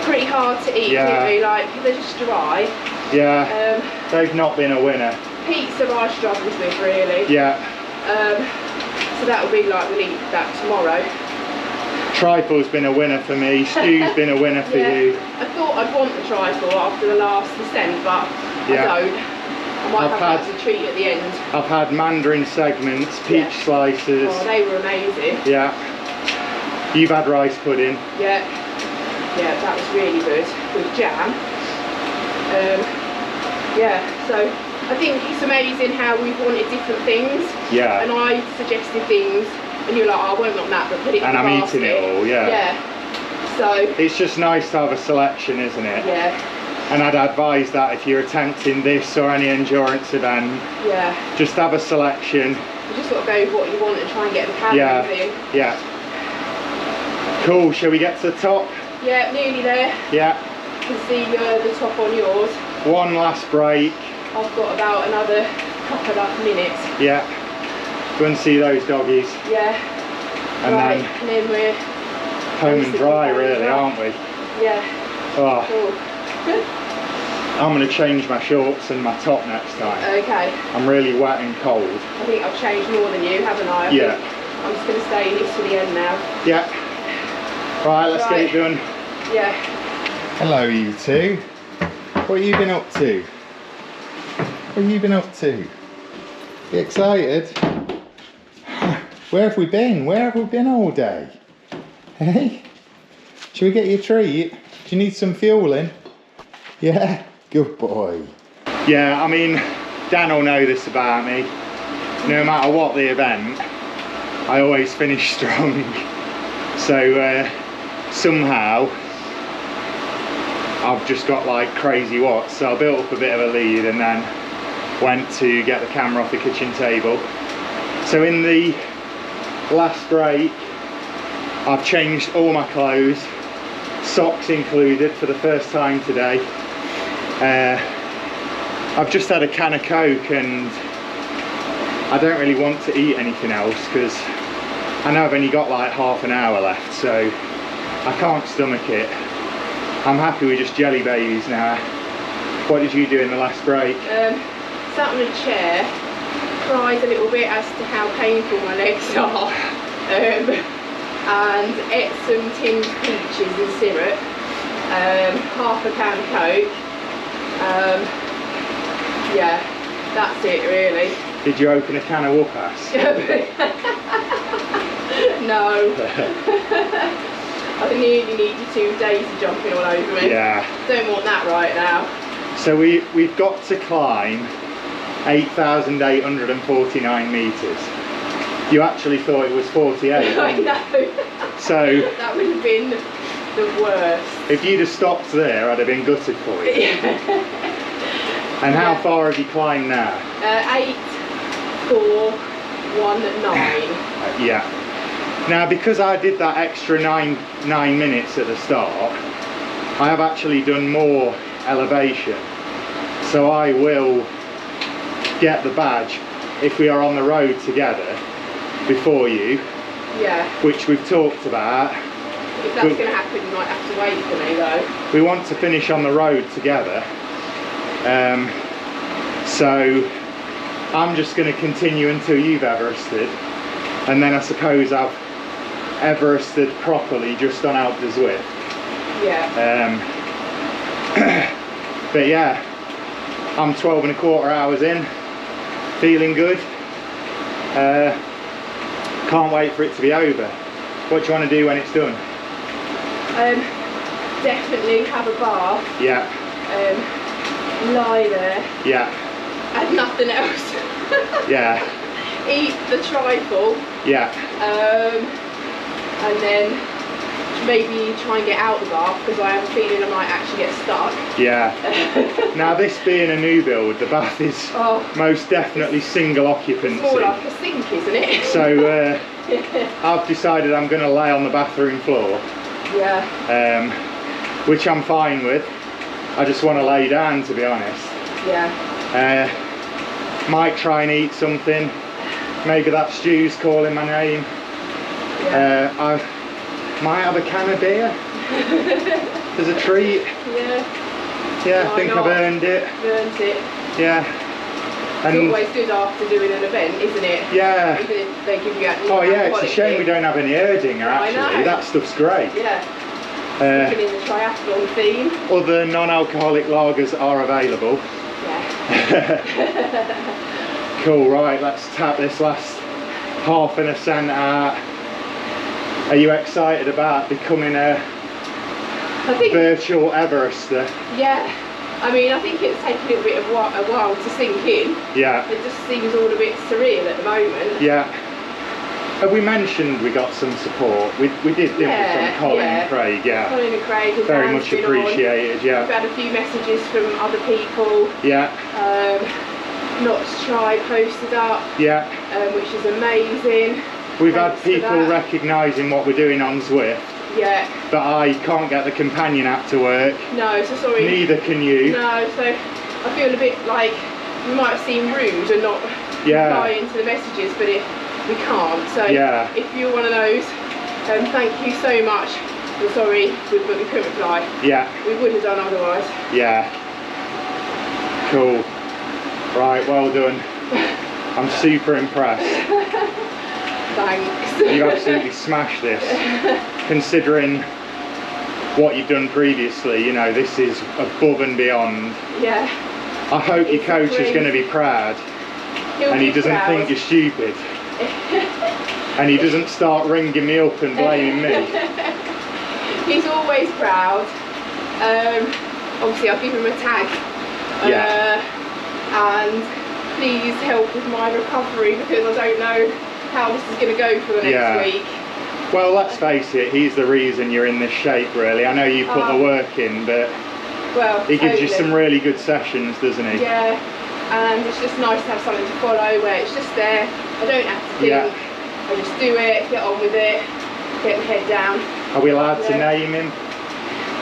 pretty hard to eat, didn't we? Like, they're just dry. Yeah, they've not been a winner. Pizza I struggled with, really. Yeah. So that will be like, we'll eat that tomorrow. Trifle's been a winner for me, stew's been a winner for you. I thought I'd want the trifle after the last ascent, but I don't. I might have that as a treat at the end. I've had mandarin segments, peach slices. Oh, they were amazing. Yeah. You've had rice pudding. Yeah. Yeah, that was really good, with jam. Yeah, so I think it's amazing how we've wanted different things. Yeah. And I suggested things, and you're like, oh, I won't want that, but put it in the basket. And I'm eating it all, yeah. Yeah. So it's just nice to have a selection, isn't it? Yeah. And I'd advise that if you're attempting this or any endurance event, just have a selection. You just got to go with what you want and try and get the calories in. Yeah. Cool, shall we get to the top? Yeah, nearly there. Yeah. You can see the top on yours. One last break. I've got about another couple of minutes. Yeah. Go and see those doggies. Yeah. And then we're home and dry, really, aren't we? Yeah. Oh. Cool. I'm going to change my shorts and my top next time. Okay. I'm really wet and cold. I think I've changed more than you, haven't I? I think I'm just going to stay in this to the end now. Yeah. Right, let's get it done. Yeah. Hello, you two. What have you been up to? What have you been up to? You excited? Where have we been? Where have we been all day? Hey? Shall we get you a treat? Do you need some fueling? Yeah? Good boy. Yeah, I mean, Dan will know this about me. No matter what the event, I always finish strong. So somehow I've just got like crazy watts. So I built up a bit of a lead and then went to get the camera off the kitchen table. So in the last break, I've changed all my clothes, socks included, for the first time today. I've just had a can of Coke and I don't really want to eat anything else because I know I've only got like half an hour left, so I can't stomach it. I'm happy with just jelly babies now. What did you do in the last break? Sat on a chair, cried a little bit as to how painful my legs are, and ate some tinned peaches and syrup, half a can of Coke. Yeah, that's it really. Did you open a can of whoop-ass? No. I nearly needed 2 days of jumping all over me. Yeah. Don't want that right now. So we've got to climb 8,849 metres. You actually thought it was 48. I know. So that would have been the worst. If you'd have stopped there, I'd have been gutted for you. And how far have you climbed now? 8,419. Yeah. Now, because I did that extra nine minutes at the start, I have actually done more elevation. So I will get the badge if we are on the road together before you. Yeah. Which we've talked about. If that's going to happen, you might have to wait for me though. We want to finish on the road together. So I'm just going to continue until you've Everested, and then I suppose I've Everested properly just on Alpe Zwift. Yeah. But yeah, I'm 12 and a quarter hours in, feeling good. Can't wait for it to be over. What do you want to do when it's done? Definitely have a bath. Yeah. Lie there. Yeah. And nothing else. Yeah. Eat the trifle. Yeah. And then maybe try and get out the bath because I have a feeling I might actually get stuck. Yeah. Now this being a new build, the bath is most definitely single occupancy. It's more like a sink, isn't it? So I've decided I'm going to lay on the bathroom floor. Yeah. Which I'm fine with. I just want to lay down, to be honest. Yeah. Might try and eat something. Maybe that Stu's calling my name. Yeah. I might have a can of beer as a treat. Yeah. Yeah, Why I think not? I've earned it. Earned it. Yeah. It's And always good after doing an event, isn't it? yeah. They give you Oh yeah, it's a shame we don't have any Erdinger I actually. know. That stuff's great. Yeah. Sticking in the triathlon theme. Other non-alcoholic lagers are available. Yeah. Cool, right, let's tap this last half an ascent out. Are you excited about becoming a virtual Everester? Yeah. I mean, I think it's taken a little bit of a while to sink in. Yeah. It just seems all a bit surreal at the moment. Yeah. Have we mentioned we got some support? We did, didn't we, from Colin and Craig? Yeah. Colin and Craig. And Very Dan's much been appreciated, on. yeah. We've had a few messages from other people. Yeah. Not to try posted up. Yeah. Which is amazing. We've Thanks had people for that. recognising what we're doing on Zwift. Yeah. But I can't get the companion app to work. No, so sorry. Neither can you. No, so I feel a bit like we might have seemed rude and not replying to the messages, but we can't. So if you're one of those, thank you so much. We're sorry, but we couldn't reply. Yeah. We would have done otherwise. Yeah. Cool. Right, well done. I'm super impressed. Thanks. You absolutely smashed this. Considering what you've done previously, you know, this is above and beyond. Yeah. I hope your coach is going to be proud. And he doesn't think you're stupid. And he doesn't start ringing me up and blaming me. He's always proud. Obviously I'll give him a tag. And please help with my recovery because I don't know how this is going to go for the next week. Well, let's face it, he's the reason you're in this shape really. I know you put the work in, but he gives you some really good sessions, doesn't he? Yeah, and it's just nice to have something to follow where it's just there. I don't have to think. I just do it, get on with it, get my head down. Are we allowed to name him?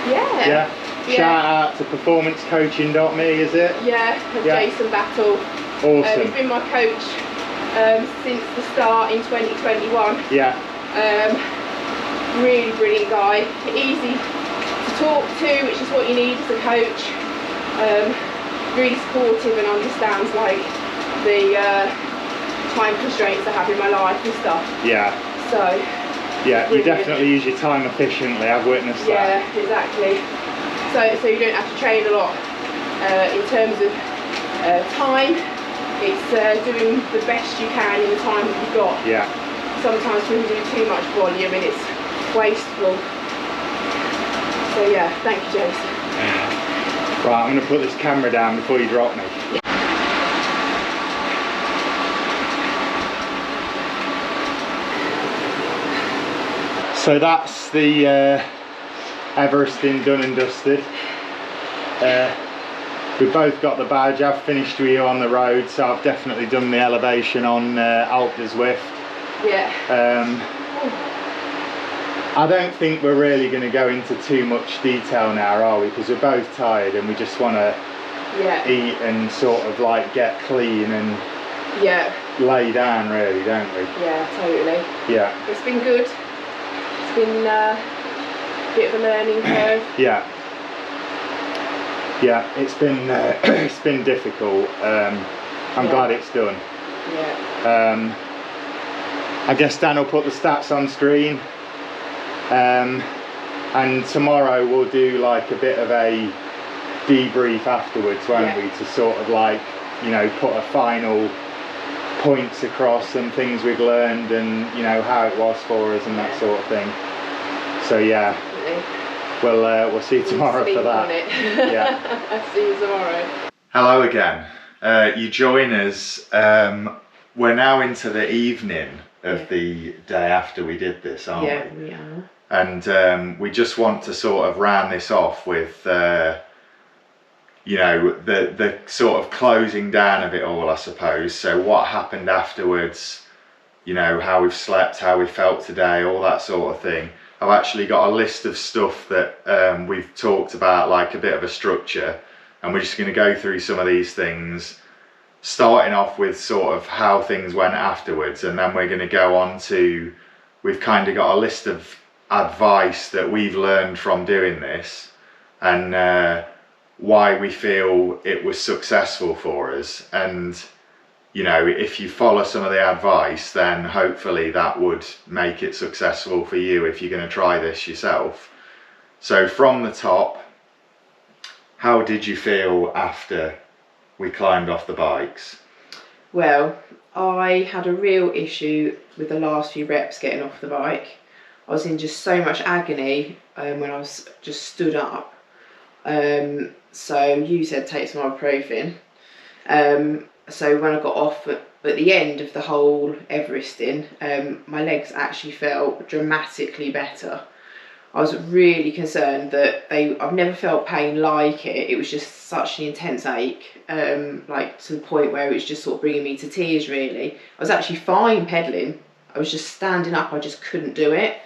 Yeah. Shout out to performancecoaching.me, is it? Yeah, Jason Battle. Awesome. He's been my coach since the start in 2021. Yeah. Really brilliant guy. Easy to talk to, which is what you need as a coach. Really supportive and understands like the time constraints I have in my life and stuff. Yeah. So. Yeah, you definitely use your time efficiently. I've witnessed that. Yeah, exactly. So you don't have to train a lot in terms of time. It's doing the best you can in the time that you've got. Yeah. Sometimes people do too much volume and it's wasteful. So yeah, thank you, Jason. Right, I'm going to put this camera down before you drop me. So that's the Everesting done and dusted. We've both got the badge. I've finished with you on the road, so I've definitely done the elevation on Alpe Zwift. Yeah. I don't think we're really going to go into too much detail now, are we? Because we're both tired and we just want to eat and sort of like get clean and lay down, really, don't we? Yeah, totally. Yeah. It's been good. It's been a bit of a learning curve. Yeah. Yeah, it's been difficult. I'm glad it's done. Yeah. I guess Dan will put the stats on screen. And tomorrow we'll do like a bit of a debrief afterwards, won't we? To sort of like, you know, put a final points across and things we've learned and, you know, how it was for us and that sort of thing. So yeah. We'll see you tomorrow for that. Yeah. I'll see you tomorrow. Hello again. You join us. We're now into the evening of the day after we did this, aren't we? Yeah, we are. And we just want to sort of round this off with, you know, the sort of closing down of it all, I suppose. So what happened afterwards, you know, how we've slept, how we felt today, all that sort of thing. I've actually got a list of stuff that we've talked about, like a bit of a structure, and we're just going to go through some of these things starting off with sort of how things went afterwards, and then we're going to go on to, we've kind of got a list of advice that we've learned from doing this, and why we feel it was successful for us. And you know, if you follow some of the advice, then hopefully that would make it successful for you if you're going to try this yourself. So from the top, how did you feel after we climbed off the bikes? Well, I had a real issue with the last few reps getting off the bike. I was in just so much agony when I was just stood up. So you said take some ibuprofen. So when I got off at the end of the whole Everesting, my legs actually felt dramatically better. I was really concerned that I've never felt pain like it. It was just such an intense ache, like to the point where it was just sort of bringing me to tears really. I was actually fine pedalling. I was just standing up, I just couldn't do it.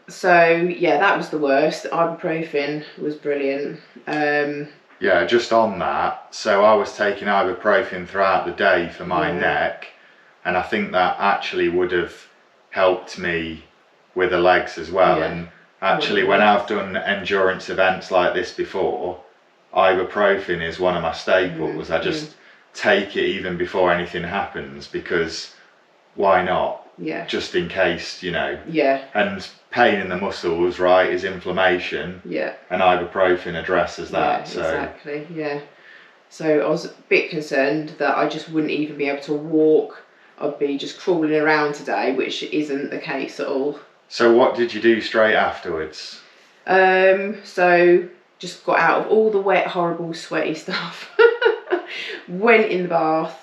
So yeah, that was the worst. Ibuprofen was brilliant. Yeah, just on that, so I was taking ibuprofen throughout the day for my neck, and I think that actually would have helped me with the legs as well. And actually when I've done endurance events like this before, ibuprofen is one of my staples. I just take it even before anything happens, because why not? Yeah. Just in case, you know. Yeah. And pain in the muscles, right, is inflammation. Yeah. And ibuprofen addresses that. Yeah, so exactly. Yeah. So I was a bit concerned that I just wouldn't even be able to walk. I'd be just crawling around today, which isn't the case at all. So what did you do straight afterwards? So just got out of all the wet, horrible, sweaty stuff. Went in the bath,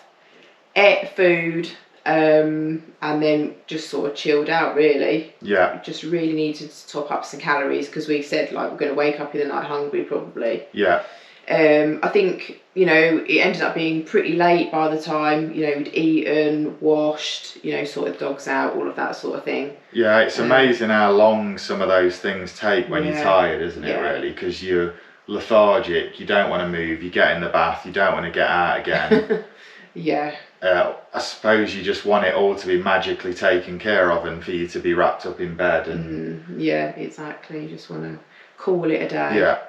ate food, and then just sort of chilled out really. Yeah. Just really needed to top up some calories, because we said like we're going to wake up in the night hungry probably. Yeah. I think, you know, it ended up being pretty late by the time, you know, we'd eaten, washed, you know, sorted the dogs out, all of that sort of thing. Yeah, it's amazing how long some of those things take when you're tired, isn't it, really? Because you're lethargic, you don't want to move, you get in the bath, you don't want to get out again. Yeah. I suppose you just want it all to be magically taken care of and for you to be wrapped up in bed. And yeah, exactly. You just want to call it a day. Yeah.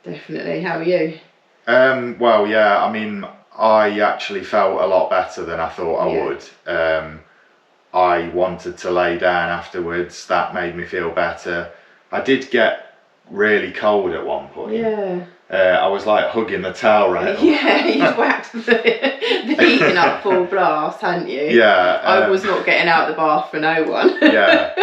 Definitely. How are you? Well, yeah, I mean, I actually felt a lot better than I thought I would. I wanted to lay down afterwards. That made me feel better. I did get really cold at one point. Yeah. I was like hugging the towel rail. Yeah, you whacked the heating up full blast, hadn't you? Yeah. I was not getting out of the bath for no one. Yeah.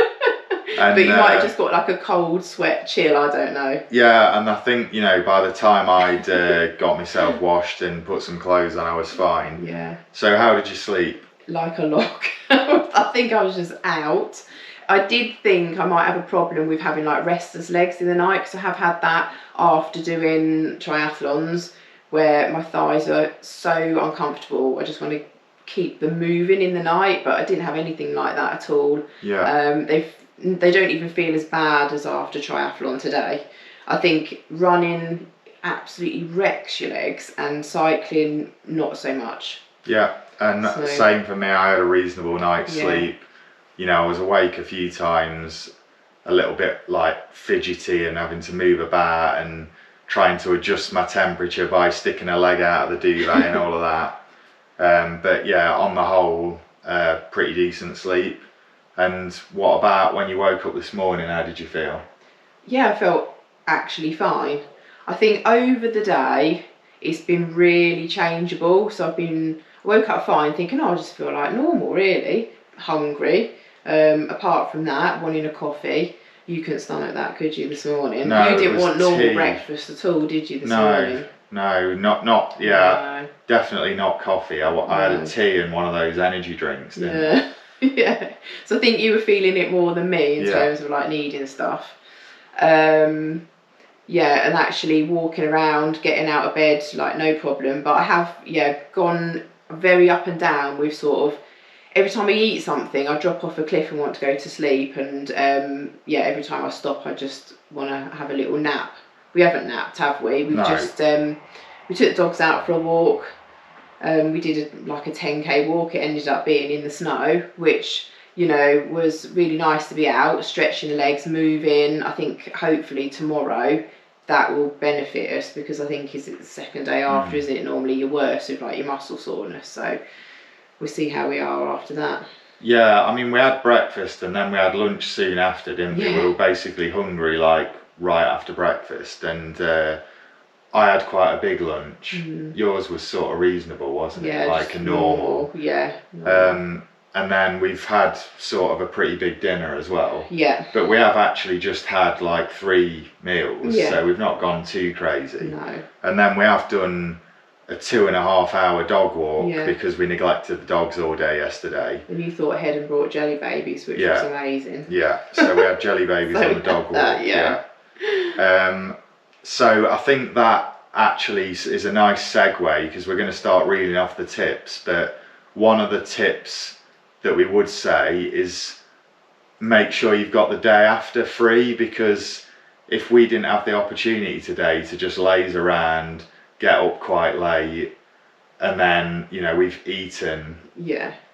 And, but you might have just got like a cold sweat chill, I don't know. Yeah, and I think, you know, by the time I'd got myself washed and put some clothes on, I was fine. Yeah. So how did you sleep? Like a log. I think I was just out. I did think I might have a problem with having like restless legs in the night, because I have had that after doing triathlons where my thighs are so uncomfortable. I just want to keep them moving in the night, but I didn't have anything like that at all. Yeah. They don't even feel as bad as after triathlon today. I think running absolutely wrecks your legs, and cycling not so much. Yeah, and same for me. I had a reasonable night's sleep. You know, I was awake a few times, a little bit like fidgety and having to move about and trying to adjust my temperature by sticking a leg out of the duvet and all of that. But yeah, on the whole, pretty decent sleep. And what about when you woke up this morning, how did you feel? Yeah, I felt actually fine. I think over the day, it's been really changeable. So I woke up fine thinking, oh, I just feel like normal really, hungry. Apart from that, wanting a coffee. You couldn't stomach that, could you, this morning? No, you didn't want normal tea. breakfast at all, did you, this morning? No, not yeah, no. Definitely not coffee. I had a tea and one of those energy drinks, didn't I? Yeah, so I think you were feeling it more than me in terms of like needing stuff. Yeah, and actually walking around, getting out of bed, like no problem. But I have, gone very up and down with sort of, every time I eat something, I drop off a cliff and want to go to sleep. And every time I stop, I just want to have a little nap. We haven't napped, have we? We've just, we took the dogs out for a walk. We did like a 10k walk. It ended up being in the snow, which, you know, was really nice to be out, stretching the legs, moving. I think hopefully tomorrow that will benefit us, because I think is it the second day after, isn't it? Normally you're worse with like your muscle soreness. So we'll see how we are after that. Yeah, I mean, we had breakfast and then we had lunch soon after, didn't we? Yeah. We were basically hungry like right after breakfast, and I had quite a big lunch. Yours was sort of reasonable, wasn't it? Like just a normal. Yeah. And then we've had sort of a pretty big dinner as well. Yeah. But we have actually just had like 3 meals, Yeah. so we've not gone too crazy. No. And then we have done a 2.5 hour dog walk, Yeah. because we neglected the dogs all day yesterday. And you thought ahead and brought jelly babies, which Yeah. was amazing. Yeah, so we had jelly babies So on the dog walk. that, yeah. So I think that actually is a nice segue, because we're going to start reeling off the tips. But one of the tips that we would say is make sure you've got the day after free, because if we didn't have the opportunity today to just laze around, get up quite late, and then, you know, we've eaten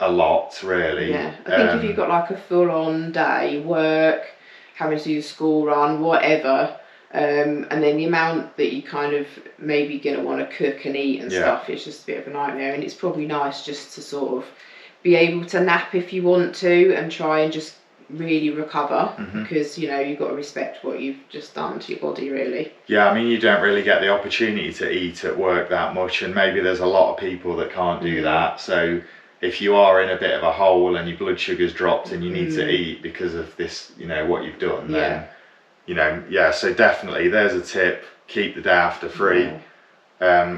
a lot, really. Yeah, I think if you've got like a full-on day, work, having to do the school run, whatever, and then the amount that you kind of maybe going to want to cook and eat and stuff, it's just a bit of a nightmare. And it's probably nice just to sort of be able to nap if you want to, and try and just really recover, because, you know, you've got to respect what you've just done to your body, really. Yeah, I mean, you don't really get the opportunity to eat at work that much, and maybe there's a lot of people that can't do that. So if you are in a bit of a hole and your blood sugar's dropped and you need to eat because of this, you know, what you've done, then, you know, so definitely there's a tip: keep the day after free.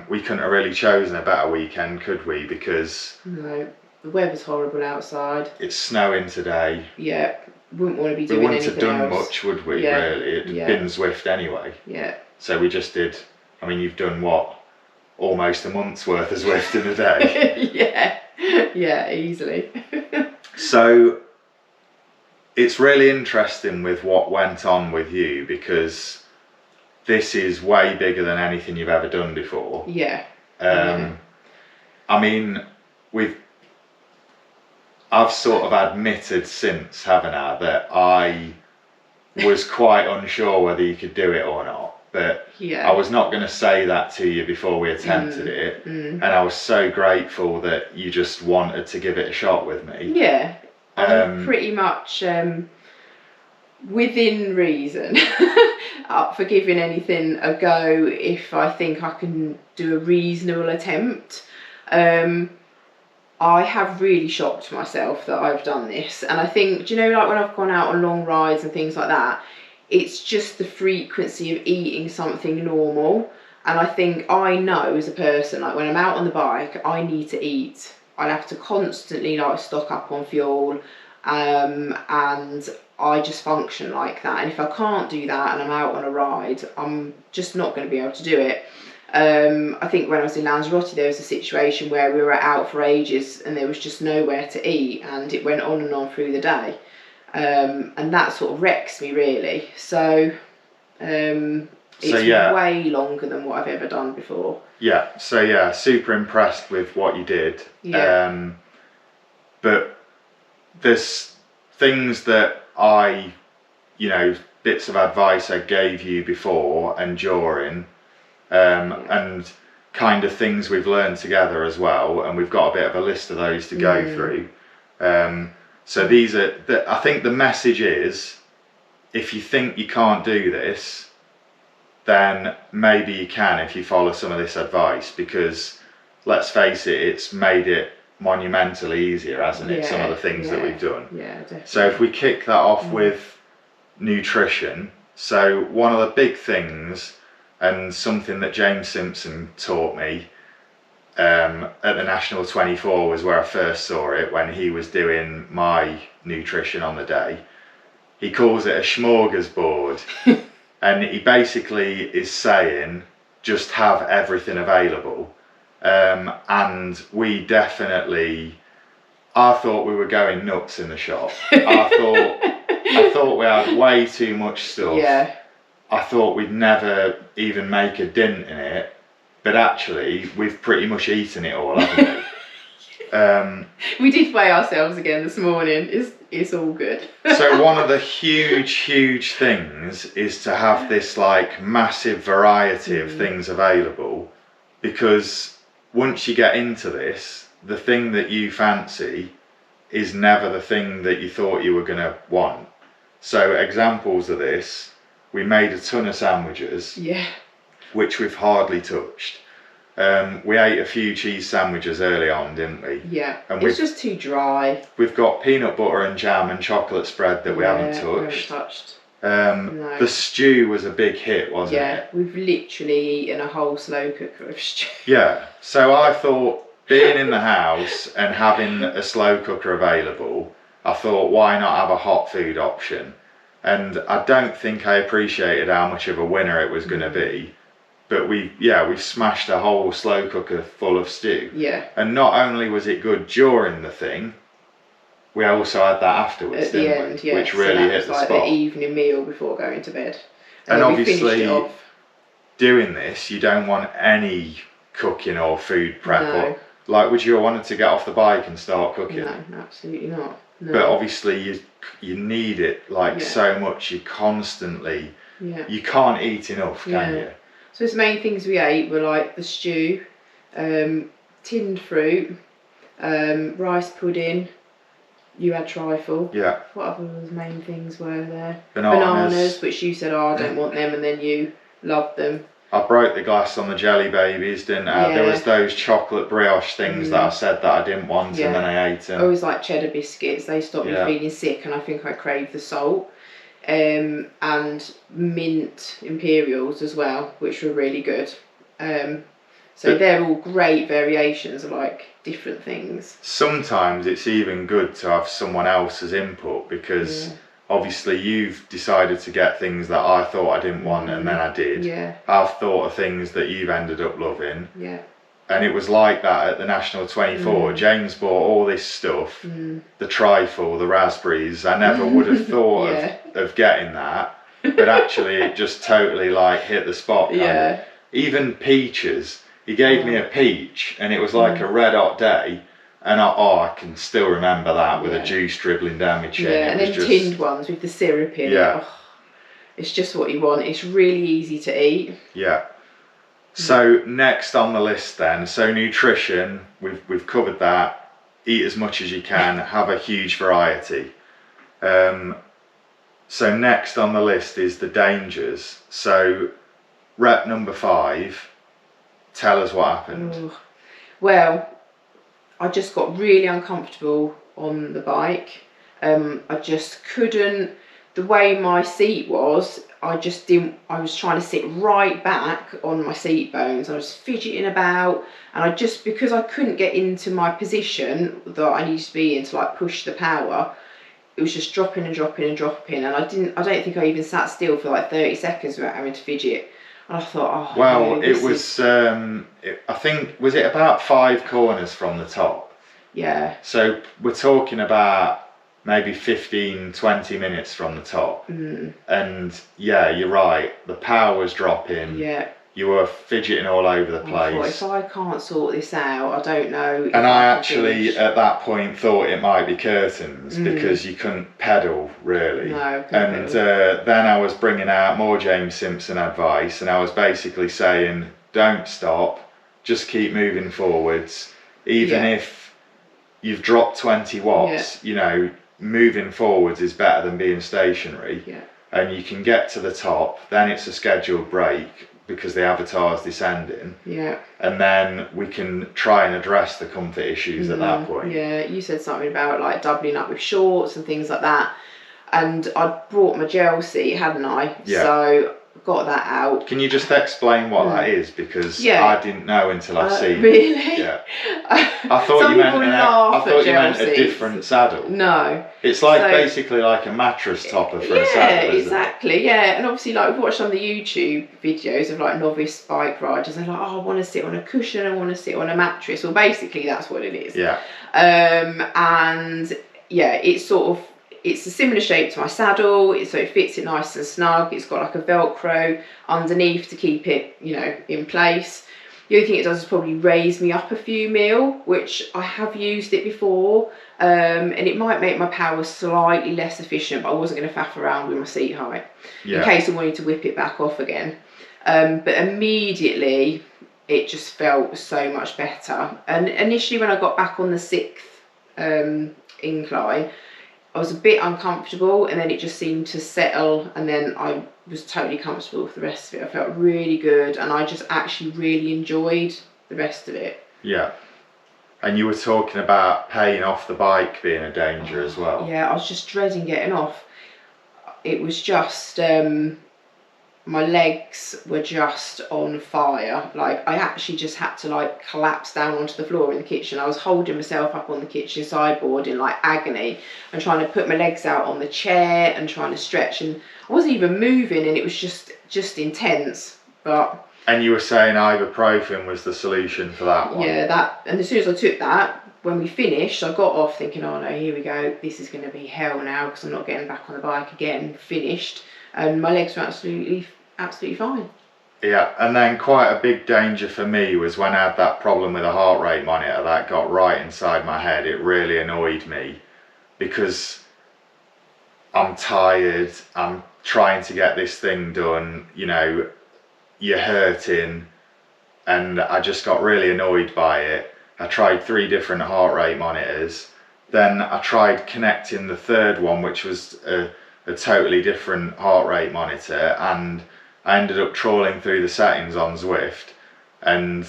We couldn't have really chosen a better weekend, could we? Because No, the weather's horrible outside. it's snowing today. Yeah, wouldn't want to be We doing wouldn't have anything done else. much, would we, Yeah. really? It'd been Zwift anyway. Yeah. So we just did, I mean, you've done what? Almost a month's worth of Zwift in a day. Yeah, easily. So it's really interesting with what went on with you, because this is way bigger than anything you've ever done before. Yeah. I mean, I've sort of admitted since, haven't I, that I was quite unsure whether you could do it or not. But I was not going to say that to you before we attempted it. And I was so grateful that you just wanted to give it a shot with me. Yeah. I'm pretty much within reason up for giving anything a go if I think I can do a reasonable attempt. I have really shocked myself that I've done this, and I think, do you know, like when I've gone out on long rides and things like that, it's just the frequency of eating something normal. And I think I know as a person, like when I'm out on the bike, I need to eat. I have to constantly like stock up on fuel, and I just function like that. And if I can't do that and I'm out on a ride, I'm just not going to be able to do it. I think when I was in Lanzarote, there was a situation where we were out for ages and there was just nowhere to eat, and it went on and on through the day, and that sort of wrecks me, really. So it's way longer than what I've ever done before. So super impressed with what you did. But there's things that I, you know, bits of advice I gave you before and during, and kind of things we've learned together as well, and we've got a bit of a list of those to go through. So these are, I think the message is, if you think you can't do this, then maybe you can if you follow some of this advice, because let's face it, it's made it monumentally easier, hasn't it? Some of the things that we've done. Yeah, definitely. So if we kick that off with nutrition, so one of the big things, and something that James Simpson taught me at the National 24 was where I first saw it, when he was doing my nutrition on the day. He calls it a smorgasbord. And he basically is saying, just have everything available. And we definitely, I thought we were going nuts in the shop. I thought we had way too much stuff. Yeah. I thought we'd never even make a dent in it. but actually we've pretty much eaten it all, haven't we? We did weigh ourselves again this morning. It's all good. So one of the huge things is to have this like massive variety of things available, because once you get into this, the thing that you fancy is never the thing that you thought you were going to want. So examples of this, we made a ton of sandwiches, Yeah. which we've hardly touched. We ate a few cheese sandwiches early on, didn't we? Yeah. And it's just too dry. We've got peanut butter and jam and chocolate spread that we haven't touched. No. The stew was a big hit, wasn't Yeah, it? we've literally eaten a whole slow cooker of stew. Yeah, so I thought, being in the house and having a slow cooker available, I thought, why not have a hot food option? And I don't think I appreciated how much of a winner it was going to be. But we smashed a whole slow cooker full of stew. Yeah. And not only was it good during the thing, we also had that afterwards, At the didn't end, we? yeah. Which really so that hit was the like spot. the evening meal before going to bed. And then we finished obviously, it off. doing this, you don't want any cooking or food prep. No. Or, like, would you have wanted to get off the bike and start cooking? No, absolutely not. No. But obviously, you need it like so much. You constantly, you can't eat enough, can you? So the main things we ate were like the stew, tinned fruit, rice pudding. You had trifle. Yeah. What other main things were there? Bananas, which you said, oh, I don't want them, and then you loved them. I broke the glass on the jelly babies, didn't I? Yeah. There was those chocolate brioche things that I said that I didn't want, and then I ate them. I always like cheddar biscuits. They stopped me feeling sick, and I think I craved the salt. And mint imperials as well, which were really good. So they're all great variations of like different things. Sometimes it's even good to have someone else's input, because obviously you've decided to get things that I thought I didn't want, and then I did. Yeah. I've thought of things that you've ended up loving. Yeah. And it was like that at the National 24. James bought all this stuff, the trifle, the raspberries. I never would have thought of getting that, but actually it just totally like hit the spot. Kind of. Even peaches. He gave me a peach, and it was like a red hot day, and I can still remember that with a juice dribbling down my chin. Yeah, and then tinned ones with the syrup in it. Oh, it's just what you want. It's really easy to eat. Yeah. So next on the list then, so nutrition, we've covered that. Eat as much as you can, have a huge variety. So next on the list is the dangers. So rep number 5, tell us what happened. Ooh. Well, I just got really uncomfortable on the bike. I just couldn't, the way my seat was, I was trying to sit right back on my seat bones. I was fidgeting about, and because I couldn't get into my position that I needed to be in to like push the power, it was just dropping and dropping and dropping, and I don't think I even sat still for like 30 seconds without having to fidget. And I thought, oh. Well, no, it was, I think, was it about 5 corners from the top? Yeah. So we're talking about maybe 15-20 minutes from the top. And yeah, you're right, the power was dropping. Yeah. You were fidgeting all over the place. I thought, if I can't sort this out, I don't know. And I actually at that point thought it might be curtains, because you couldn't pedal really. No, and then I was bringing out more James Simpson advice, and I was basically saying, don't stop, just keep moving forwards, even if you've dropped 20 watts, you know, moving forwards is better than being stationary. And you can get to the top, then it's a scheduled break because the avatar's descending. And then we can try and address the comfort issues at that point. Yeah, you said something about like doubling up with shorts and things like that. And I'd brought my gel seat, hadn't I? Yeah. So got that out. Can you just explain what that is? Because I didn't know until I've seen. Really? Yeah. I thought you meant a different saddle. No. It's like basically like a mattress topper for a saddle. Yeah, exactly. Yeah, and obviously, like we've watched some of the YouTube videos of like novice bike riders. They're like, oh, I want to sit on a cushion. I want to sit on a mattress. Well, basically, that's what it is. Yeah. And yeah, it's a similar shape to my saddle, so it fits it nice and snug. It's got like a Velcro underneath to keep it, you know, in place. The only thing it does is probably raise me up a few mil, which I have used it before, and it might make my power slightly less efficient, but I wasn't going to faff around with my seat height in case I wanted to whip it back off again. But immediately it just felt so much better. And initially when I got back on the 6th incline, I was a bit uncomfortable, and then it just seemed to settle, and then I was totally comfortable with the rest of it. I felt really good, and I just actually really enjoyed the rest of it. Yeah. And you were talking about paying off the bike being a danger as well. Yeah, I was just dreading getting off. It was just, my legs were just on fire. Like, I actually just had to like collapse down onto the floor in the kitchen. I was holding myself up on the kitchen sideboard in like agony and trying to put my legs out on the chair and trying to stretch, and I wasn't even moving, and it was just intense. But and you were saying ibuprofen was the solution for that one. yeah, that, and as soon as I took that, when we finished, I got off thinking, oh no, here we go, this is going to be hell now, because I'm not getting back on the bike again. Finished, and my legs were absolutely fine. Yeah, and then quite a big danger for me was when I had that problem with a heart rate monitor that got right inside my head. It really annoyed me because I'm tired, I'm trying to get this thing done, you know, you're hurting, and I just got really annoyed by it. I tried 3 different heart rate monitors, then I tried connecting the third one, which was a totally different heart rate monitor, and I ended up trawling through the settings on Zwift, and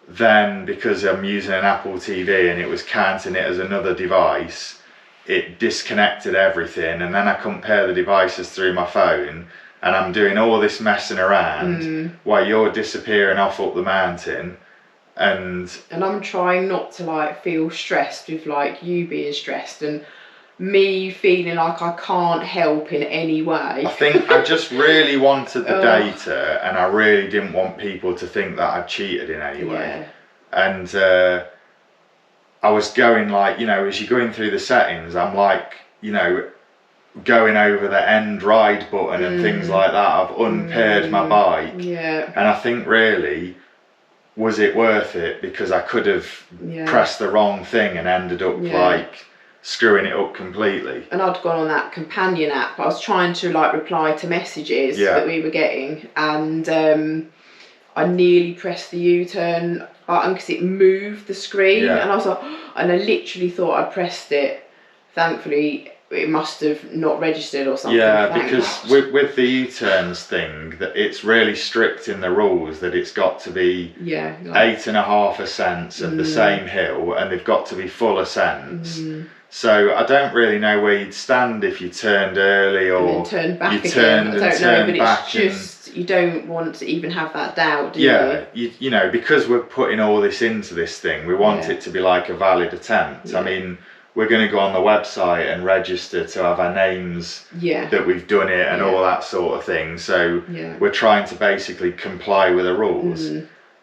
then because I'm using an Apple TV and it was counting it as another device, it disconnected everything, and then I couldn't pair the devices through my phone, and I'm doing all this messing around while you're disappearing off up the mountain. And I'm trying not to like feel stressed with like you being stressed and me feeling like I can't help in any way. I think I just really wanted the data, and I really didn't want people to think that I'd cheated in any way. And I was going like, you know, as you're going through the settings, I'm like, you know, going over the end ride button and things like that. I've unpaired my bike. Yeah. And I think really, was it worth it? Because I could have pressed the wrong thing and ended up like screwing it up completely. And I'd gone on that companion app. I was trying to like reply to messages that we were getting, and I nearly pressed the U-turn button because it moved the screen, and I was like, and I literally thought I'd pressed it. Thankfully it must have not registered or something. Yeah, because with the U-turns thing, that it's really strict in the rules that it's got to be 8.5 ascents of the same hill, and they've got to be full ascents. So I don't really know where you'd stand if you turned early or and then turned back you turned again. I don't know, but it's just, you don't want to even have that doubt, do you? You know, because we're putting all this into this thing, we want it to be like a valid attempt. I mean, we're going to go on the website and register to have our names that we've done it and all that sort of thing. So we're trying to basically comply with the rules.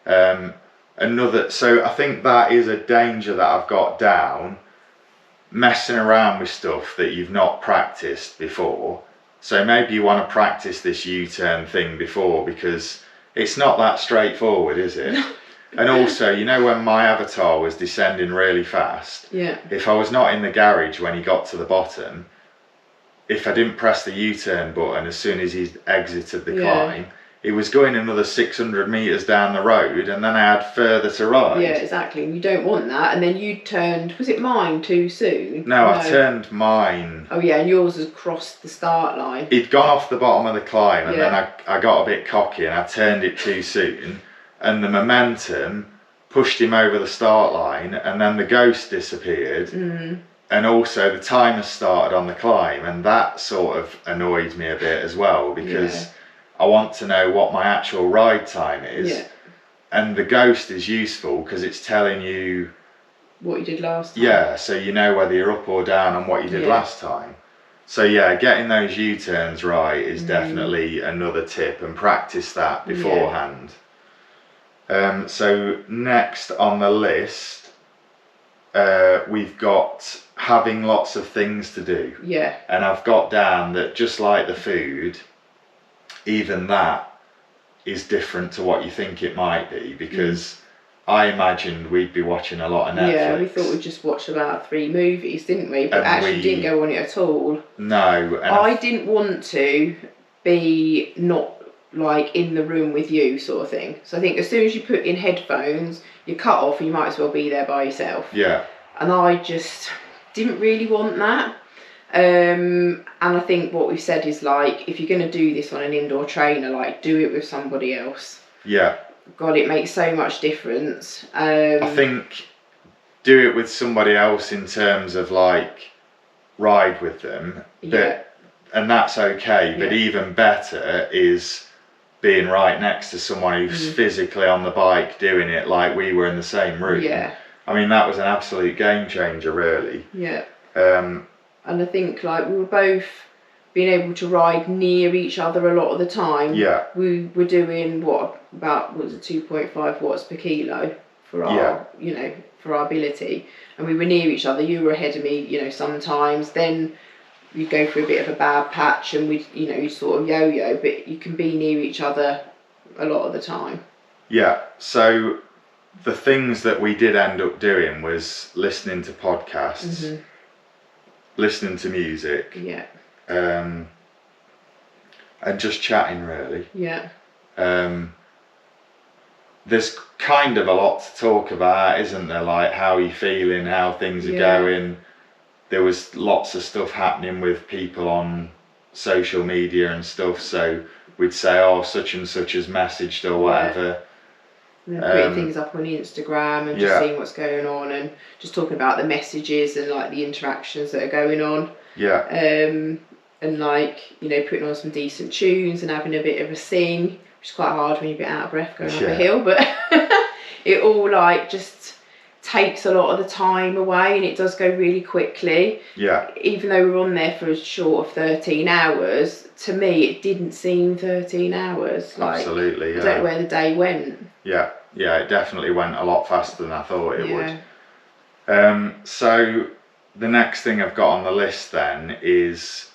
So I think that is a danger that I've got down, messing around with stuff that you've not practiced before. So maybe you want to practice this U-turn thing before, because it's not that straightforward, is it? And also, you know, when my avatar was descending really fast, if I was not in the garage when he got to the bottom, if I didn't press the U-turn button as soon as he exited the climb, it was going another 600 metres down the road, and then I had further to ride. Yeah, exactly. You don't want that. And then you turned, was it mine too soon? No, I turned mine. Oh yeah, and yours has crossed the start line. He'd gone off the bottom of the climb, and then I got a bit cocky and I turned it too soon, and the momentum pushed him over the start line, and then the ghost disappeared. And also the timer started on the climb, and that sort of annoyed me a bit as well, because I want to know what my actual ride time is. And the ghost is useful because it's telling you what you did last time. Yeah, so you know whether you're up or down on what you did last time. So yeah, getting those U-turns right is definitely another tip, and practice that beforehand. So next on the list, we've got having lots of things to do. And I've got down that, just like the food, even that, is different to what you think it might be, because I imagined we'd be watching a lot of Netflix. Yeah, we thought we'd just watch about 3 movies, didn't we? But And actually we didn't go on it at all. No. And I didn't want to be not like in the room with you sort of thing. So I think as soon as you put in headphones, you cut off and you might as well be there by yourself. Yeah. And I just didn't really want that. And I think what we've said is like, if you're going to do this on an indoor trainer, like do it with somebody else. Yeah. God, it makes so much difference. I think do it with somebody else in terms of like ride with them. Yeah. And that's okay. But Yeah. even better is being right next to someone who's physically on the bike doing it, like we were in the same room. Yeah. I mean, that was an absolute game changer, really. Yeah. Um, And I think like we were both being able to ride near each other a lot of the time. Yeah. We were doing what was it 2.5 watts per kilo for our for our ability, and we were near each other. You were ahead of me, sometimes. Then you'd go through a bit of a bad patch, and you sort of yo-yo, but you can be near each other a lot of the time. Yeah. So the things that we did end up doing was listening to podcasts, listening to music, and just chatting, really. Yeah. There's kind of a lot to talk about, isn't there? Like how you feeling, how things are going. There was lots of stuff happening with people on social media and stuff, so we'd say, oh, such and such has messaged or whatever. And putting things up on Instagram and just seeing what's going on, and just talking about the messages and like the interactions that are going on. Yeah. And like, putting on some decent tunes and having a bit of a sing, which is quite hard when you're a bit out of breath going up a hill, but it all like just takes a lot of the time away, and it does go really quickly. Yeah. Even though we're on there for a short of 13 hours, to me it didn't seem 13 hours. Like, absolutely, yeah. I don't know where the day went. Yeah, it definitely went a lot faster than I thought it would. So the next thing I've got on the list then is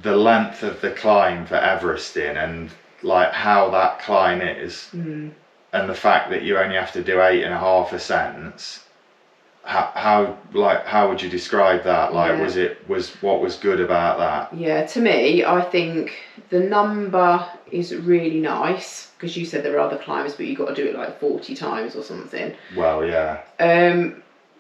the length of the climb for Everesting, and like how that climb is, and the fact that you only have to do 8.5 ascents. How would you describe that? Like, what was good about that? Yeah, to me, I think the number is really nice, because you said there are other climbs, but you've got to do it like 40 times or something. Well, yeah.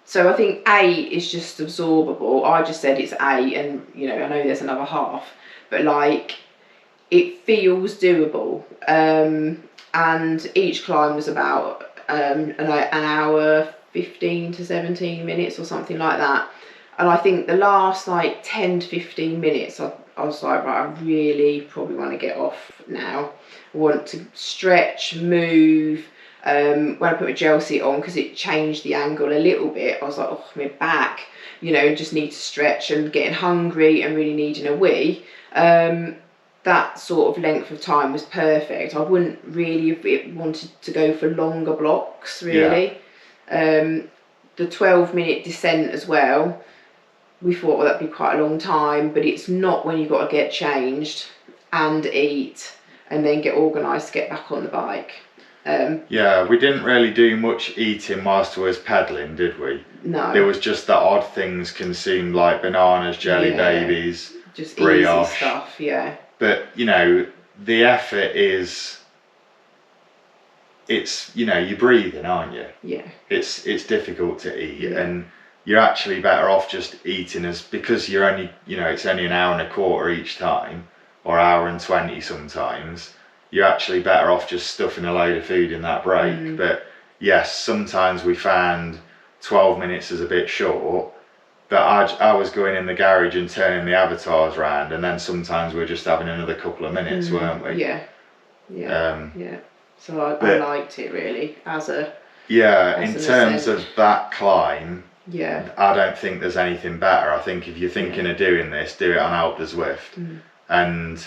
So I think 8 is just absorbable. I just said it's 8, and I know there's another half, but like it feels doable. And each climb was about an hour 15 to 17 minutes or something like that. And I think the last like 10 to 15 minutes, I was like, right, I really probably want to get off now. I want to stretch, move. When I put my gel seat on, because it changed the angle a little bit, I was like, oh, my back, just need to stretch, and getting hungry and really needing a wee. That sort of length of time was perfect. I wouldn't really have wanted to go for longer blocks, really. The 12-minute descent as well, we thought, well, that'd be quite a long time, but it's not when you've got to get changed and eat and then get organised to get back on the bike. We didn't really do much eating whilst we was pedalling, did we? No. There was just the odd things consumed, like bananas, jelly babies, just brioche. Easy stuff, yeah. But the effort is, you're breathing, aren't you? Yeah. It's difficult to eat, and you're actually better off just eating, because you're only, it's only an hour and a quarter each time, or hour and 20 sometimes. You're actually better off just stuffing a load of food in that break. But yes, sometimes we found 12 minutes is a bit short, but I was going in the garage and turning the avatars around, and then sometimes we were just having another couple of minutes, weren't we? Yeah. So I liked it really as a... Yeah, in terms of that climb, I don't think there's anything better. I think if you're thinking of doing this, do it on Alpe Zwift. And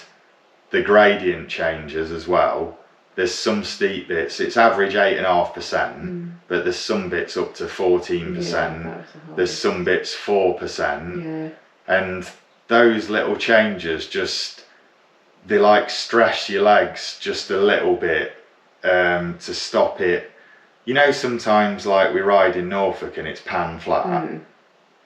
the gradient changes as well. There's some steep bits, it's average 8.5%, but there's some bits up to 14%, there's some bits 4%, and those little changes just they like stress your legs just a little bit to stop it. You know, sometimes like we ride in Norfolk and it's pan flat.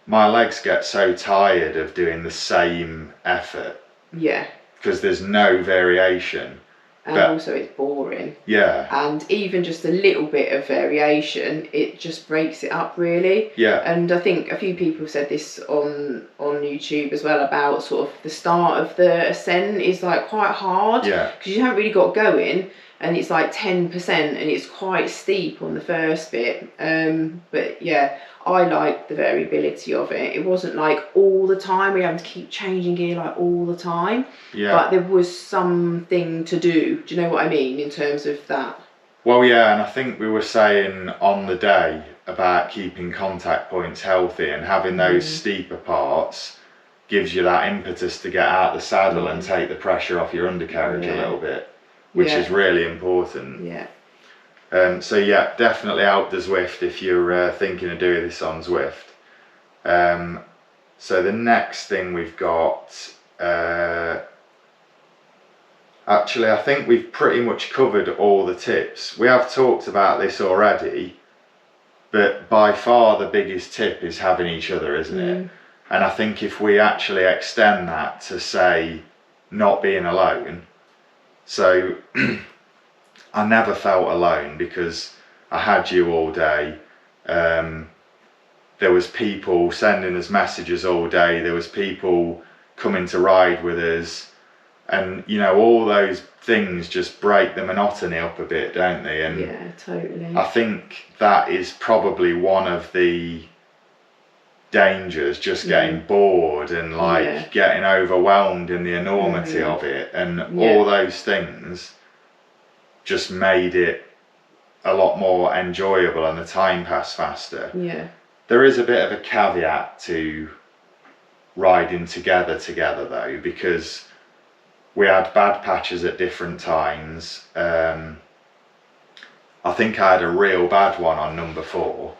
My legs get so tired of doing the same effort. Yeah. Because there's no variation. And also it's boring. Yeah. And even just a little bit of variation, it just breaks it up really. Yeah. And I think a few people said this on YouTube as well, about sort of the start of the ascent is like quite hard. Yeah. Because you haven't really got going, and it's like 10% and it's quite steep on the first bit. But yeah, I liked the variability of it. It wasn't like all the time we had to keep changing gear like all the time. Yeah. But there was something to do. Do you know what I mean in terms of that? Well, yeah, and I think we were saying on the day about keeping contact points healthy, and having those steeper parts gives you that impetus to get out the saddle and take the pressure off your undercarriage a little bit, which is really important. Yeah. So yeah, definitely out the Zwift if you're thinking of doing this on Zwift. So the next thing we've got, actually I think we've pretty much covered all the tips. We have talked about this already, but by far the biggest tip is having each other, isn't it? And I think if we actually extend that to say not being alone, so I never felt alone because I had you all day. There was people sending us messages all day. There was people coming to ride with us, and you know, all those things just break the monotony up a bit, don't they? And yeah, totally. I think that is probably one of the dangers, just getting bored and like getting overwhelmed in the enormity of it, and all those things just made it a lot more enjoyable and the time passed faster. Yeah. There is a bit of a caveat to riding together though, because we had bad patches at different times. I think I had a real bad one on number 4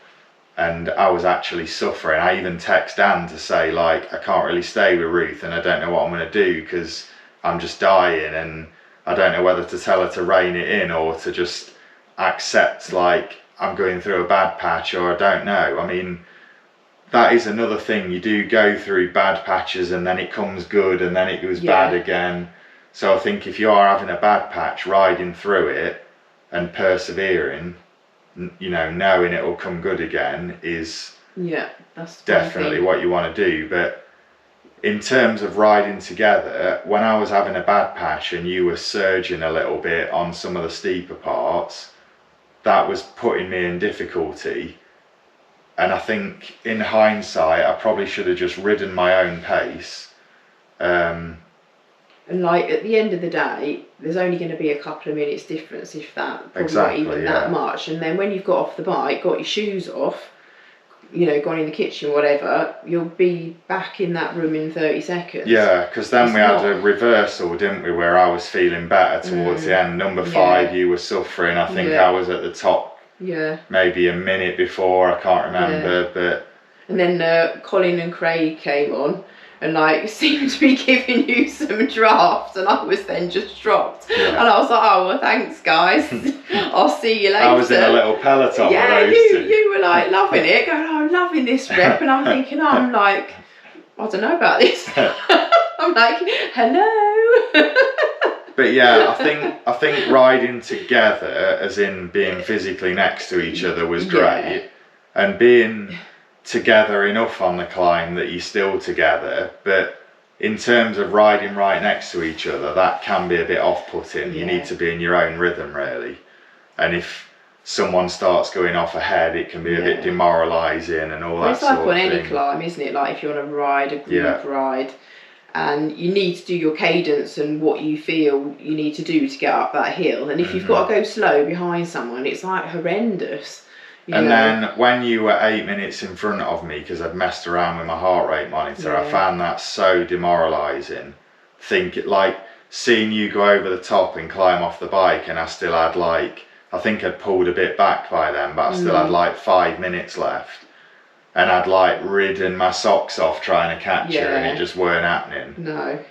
and I was actually suffering. I even text Dan to say like, I can't really stay with Ruth and I don't know what I'm going to do because I'm just dying, and I don't know whether to tell her to rein it in or to just accept like I'm going through a bad patch, or I don't know. I mean, that is another thing. You do go through bad patches and then it comes good and then it goes bad again. So I think if you are having a bad patch, riding through it and persevering, you know, knowing it will come good again is that's definitely what you want to do. But in terms of riding together, when I was having a bad patch and you were surging a little bit on some of the steeper parts, that was putting me in difficulty. And I think in hindsight, I probably should have just ridden my own pace. And like at the end of the day, there's only going to be a couple of minutes difference, if that, probably not even that much. And then when you've got off the bike, got your shoes off, you know, gone in the kitchen, whatever, you'll be back in that room in 30 seconds. Yeah, because then we had a reversal, didn't we, where I was feeling better towards the end. Number 5, you were suffering. I think I was at the top maybe a minute before, I can't remember. But and then Colin and Craig came on and like seemed to be giving you some drafts, and I was then just shocked. And I was like, oh well, thanks guys, I'll see you later. I was in a little peloton. Yeah, you were like loving it, going, oh, I'm loving this rep, and I'm thinking, oh, I'm like, I don't know about this. I'm like, hello. But yeah, I think riding together, as in being physically next to each other, was great, and being together enough on the climb that you're still together. But in terms of riding right next to each other, that can be a bit off-putting. You need to be in your own rhythm really, and if someone starts going off ahead, it can be a bit demoralising and all that sort of thing. It's like on any climb, isn't it? Like if you want to ride a group ride, and you need to do your cadence and what you feel you need to do to get up that hill, and if you've got to go slow behind someone, it's like horrendous. And then when you were 8 minutes in front of me, because I'd messed around with my heart rate monitor, I found that so demoralising. Like seeing you go over the top and climb off the bike, and I still had like, I think I'd pulled a bit back by then, but I still had like 5 minutes left. And I'd like ridden my socks off trying to catch her, and it just weren't happening. No.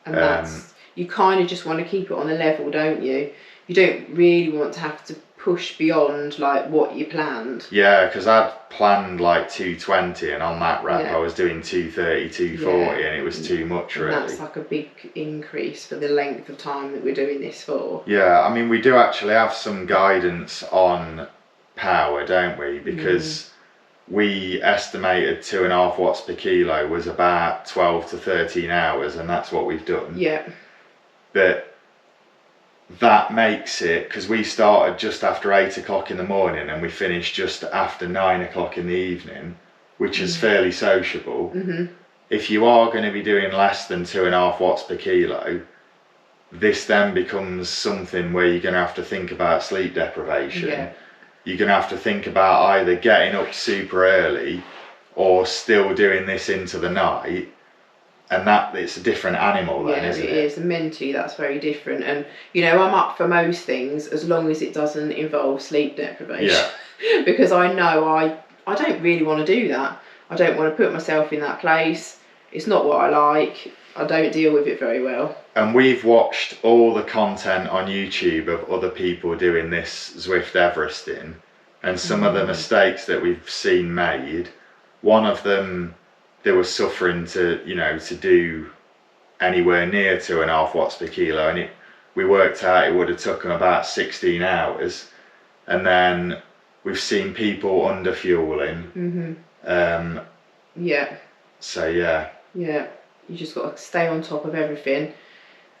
And you kind of just want to keep it on a level, don't you? You don't really want to have to push beyond like what you planned. Yeah, because I'd planned like 220, and on that rep Yeah. I was doing 230, 240, Yeah. and it was too much, And really. that's like a big increase for the length of time that we're doing this for. Yeah, I mean, we do actually have some guidance on power, don't we? Because we estimated 2.5 watts per kilo was about 12 to 13 hours, and that's what we've done. Yeah. But that makes it, because we started just after 8 o'clock in the morning and we finished just after 9 o'clock in the evening, which is fairly sociable. If you are going to be doing less than 2.5 watts per kilo, this then becomes something where you're going to have to think about sleep deprivation. Yeah. You're going to have to think about either getting up super early or still doing this into the night. And that, it's a different animal then, isn't it? Yeah, it is. And mentally, that's very different. And, you know, I'm up for most things as long as it doesn't involve sleep deprivation. Yeah. Because I know I don't really want to do that. I don't want to put myself in that place. It's not what I like. I don't deal with it very well. And we've watched all the content on YouTube of other people doing this Zwift Everesting, and some of the mistakes that we've seen made. One of them, they were suffering to, you know, to do anywhere near 2.5 watts per kilo, and we worked out it would have took them about 16 hours. And then we've seen people under fueling. Yeah. So yeah. Yeah. You just got to stay on top of everything.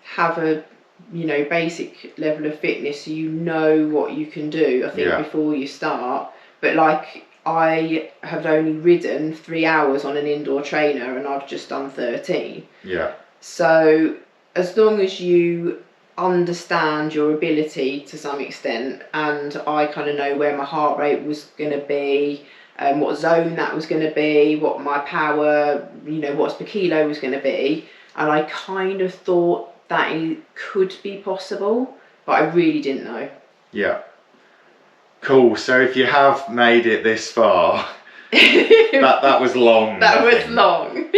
Have a, you know, basic level of fitness so you know what you can do, I think, before you start. But like, I have only ridden 3 hours on an indoor trainer and I've just done 13. Yeah. So as long as you understand your ability to some extent, and I kind of know where my heart rate was going to be, what zone that was going to be, what my power, you know, watts per kilo was going to be, and I kind of thought that it could be possible, but I really didn't know. Yeah. Cool. So if you have made it this far, that was long. That was long.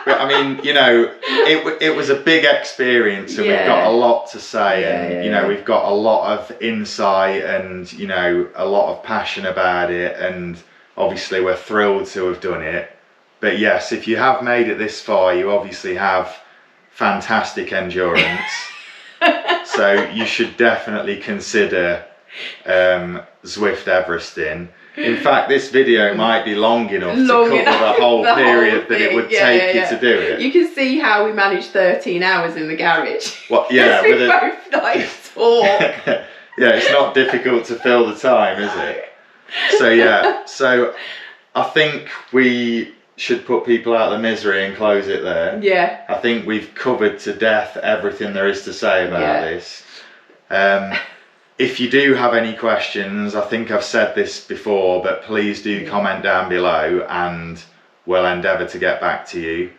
But I mean, you know, it was a big experience, and we've got a lot to say, and you know, we've got a lot of insight, and you know, a lot of passion about it, and obviously we're thrilled to have done it. But yes, if you have made it this far, you obviously have fantastic endurance. So you should definitely consider Zwift Everesting. In fact, this video might be long enough to cover the whole period that it would take you to do it. You can see how we managed 13 hours in the garage. Well, yeah, we both like talk. Yeah, it's not difficult to fill the time, is it? So yeah, so I think we should put people out of the misery and close it there. Yeah. I think we've covered to death everything there is to say about this. If you do have any questions, I think I've said this before, but please do comment down below and we'll endeavour to get back to you.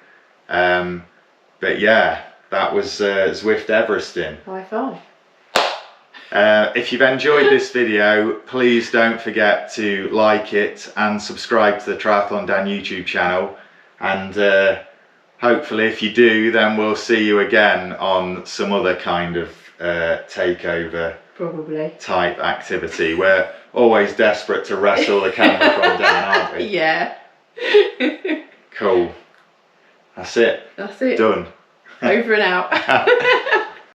But yeah, that was Zwift Everesting. High five. If you've enjoyed this video, please don't forget to like it and subscribe to the TriathlonDan YouTube channel. And hopefully if you do, then we'll see you again on some other kind of takeover type activity. We're always desperate to wrestle the camera from Dan, aren't we? Yeah. Cool. That's it. That's it. Done. Over and out.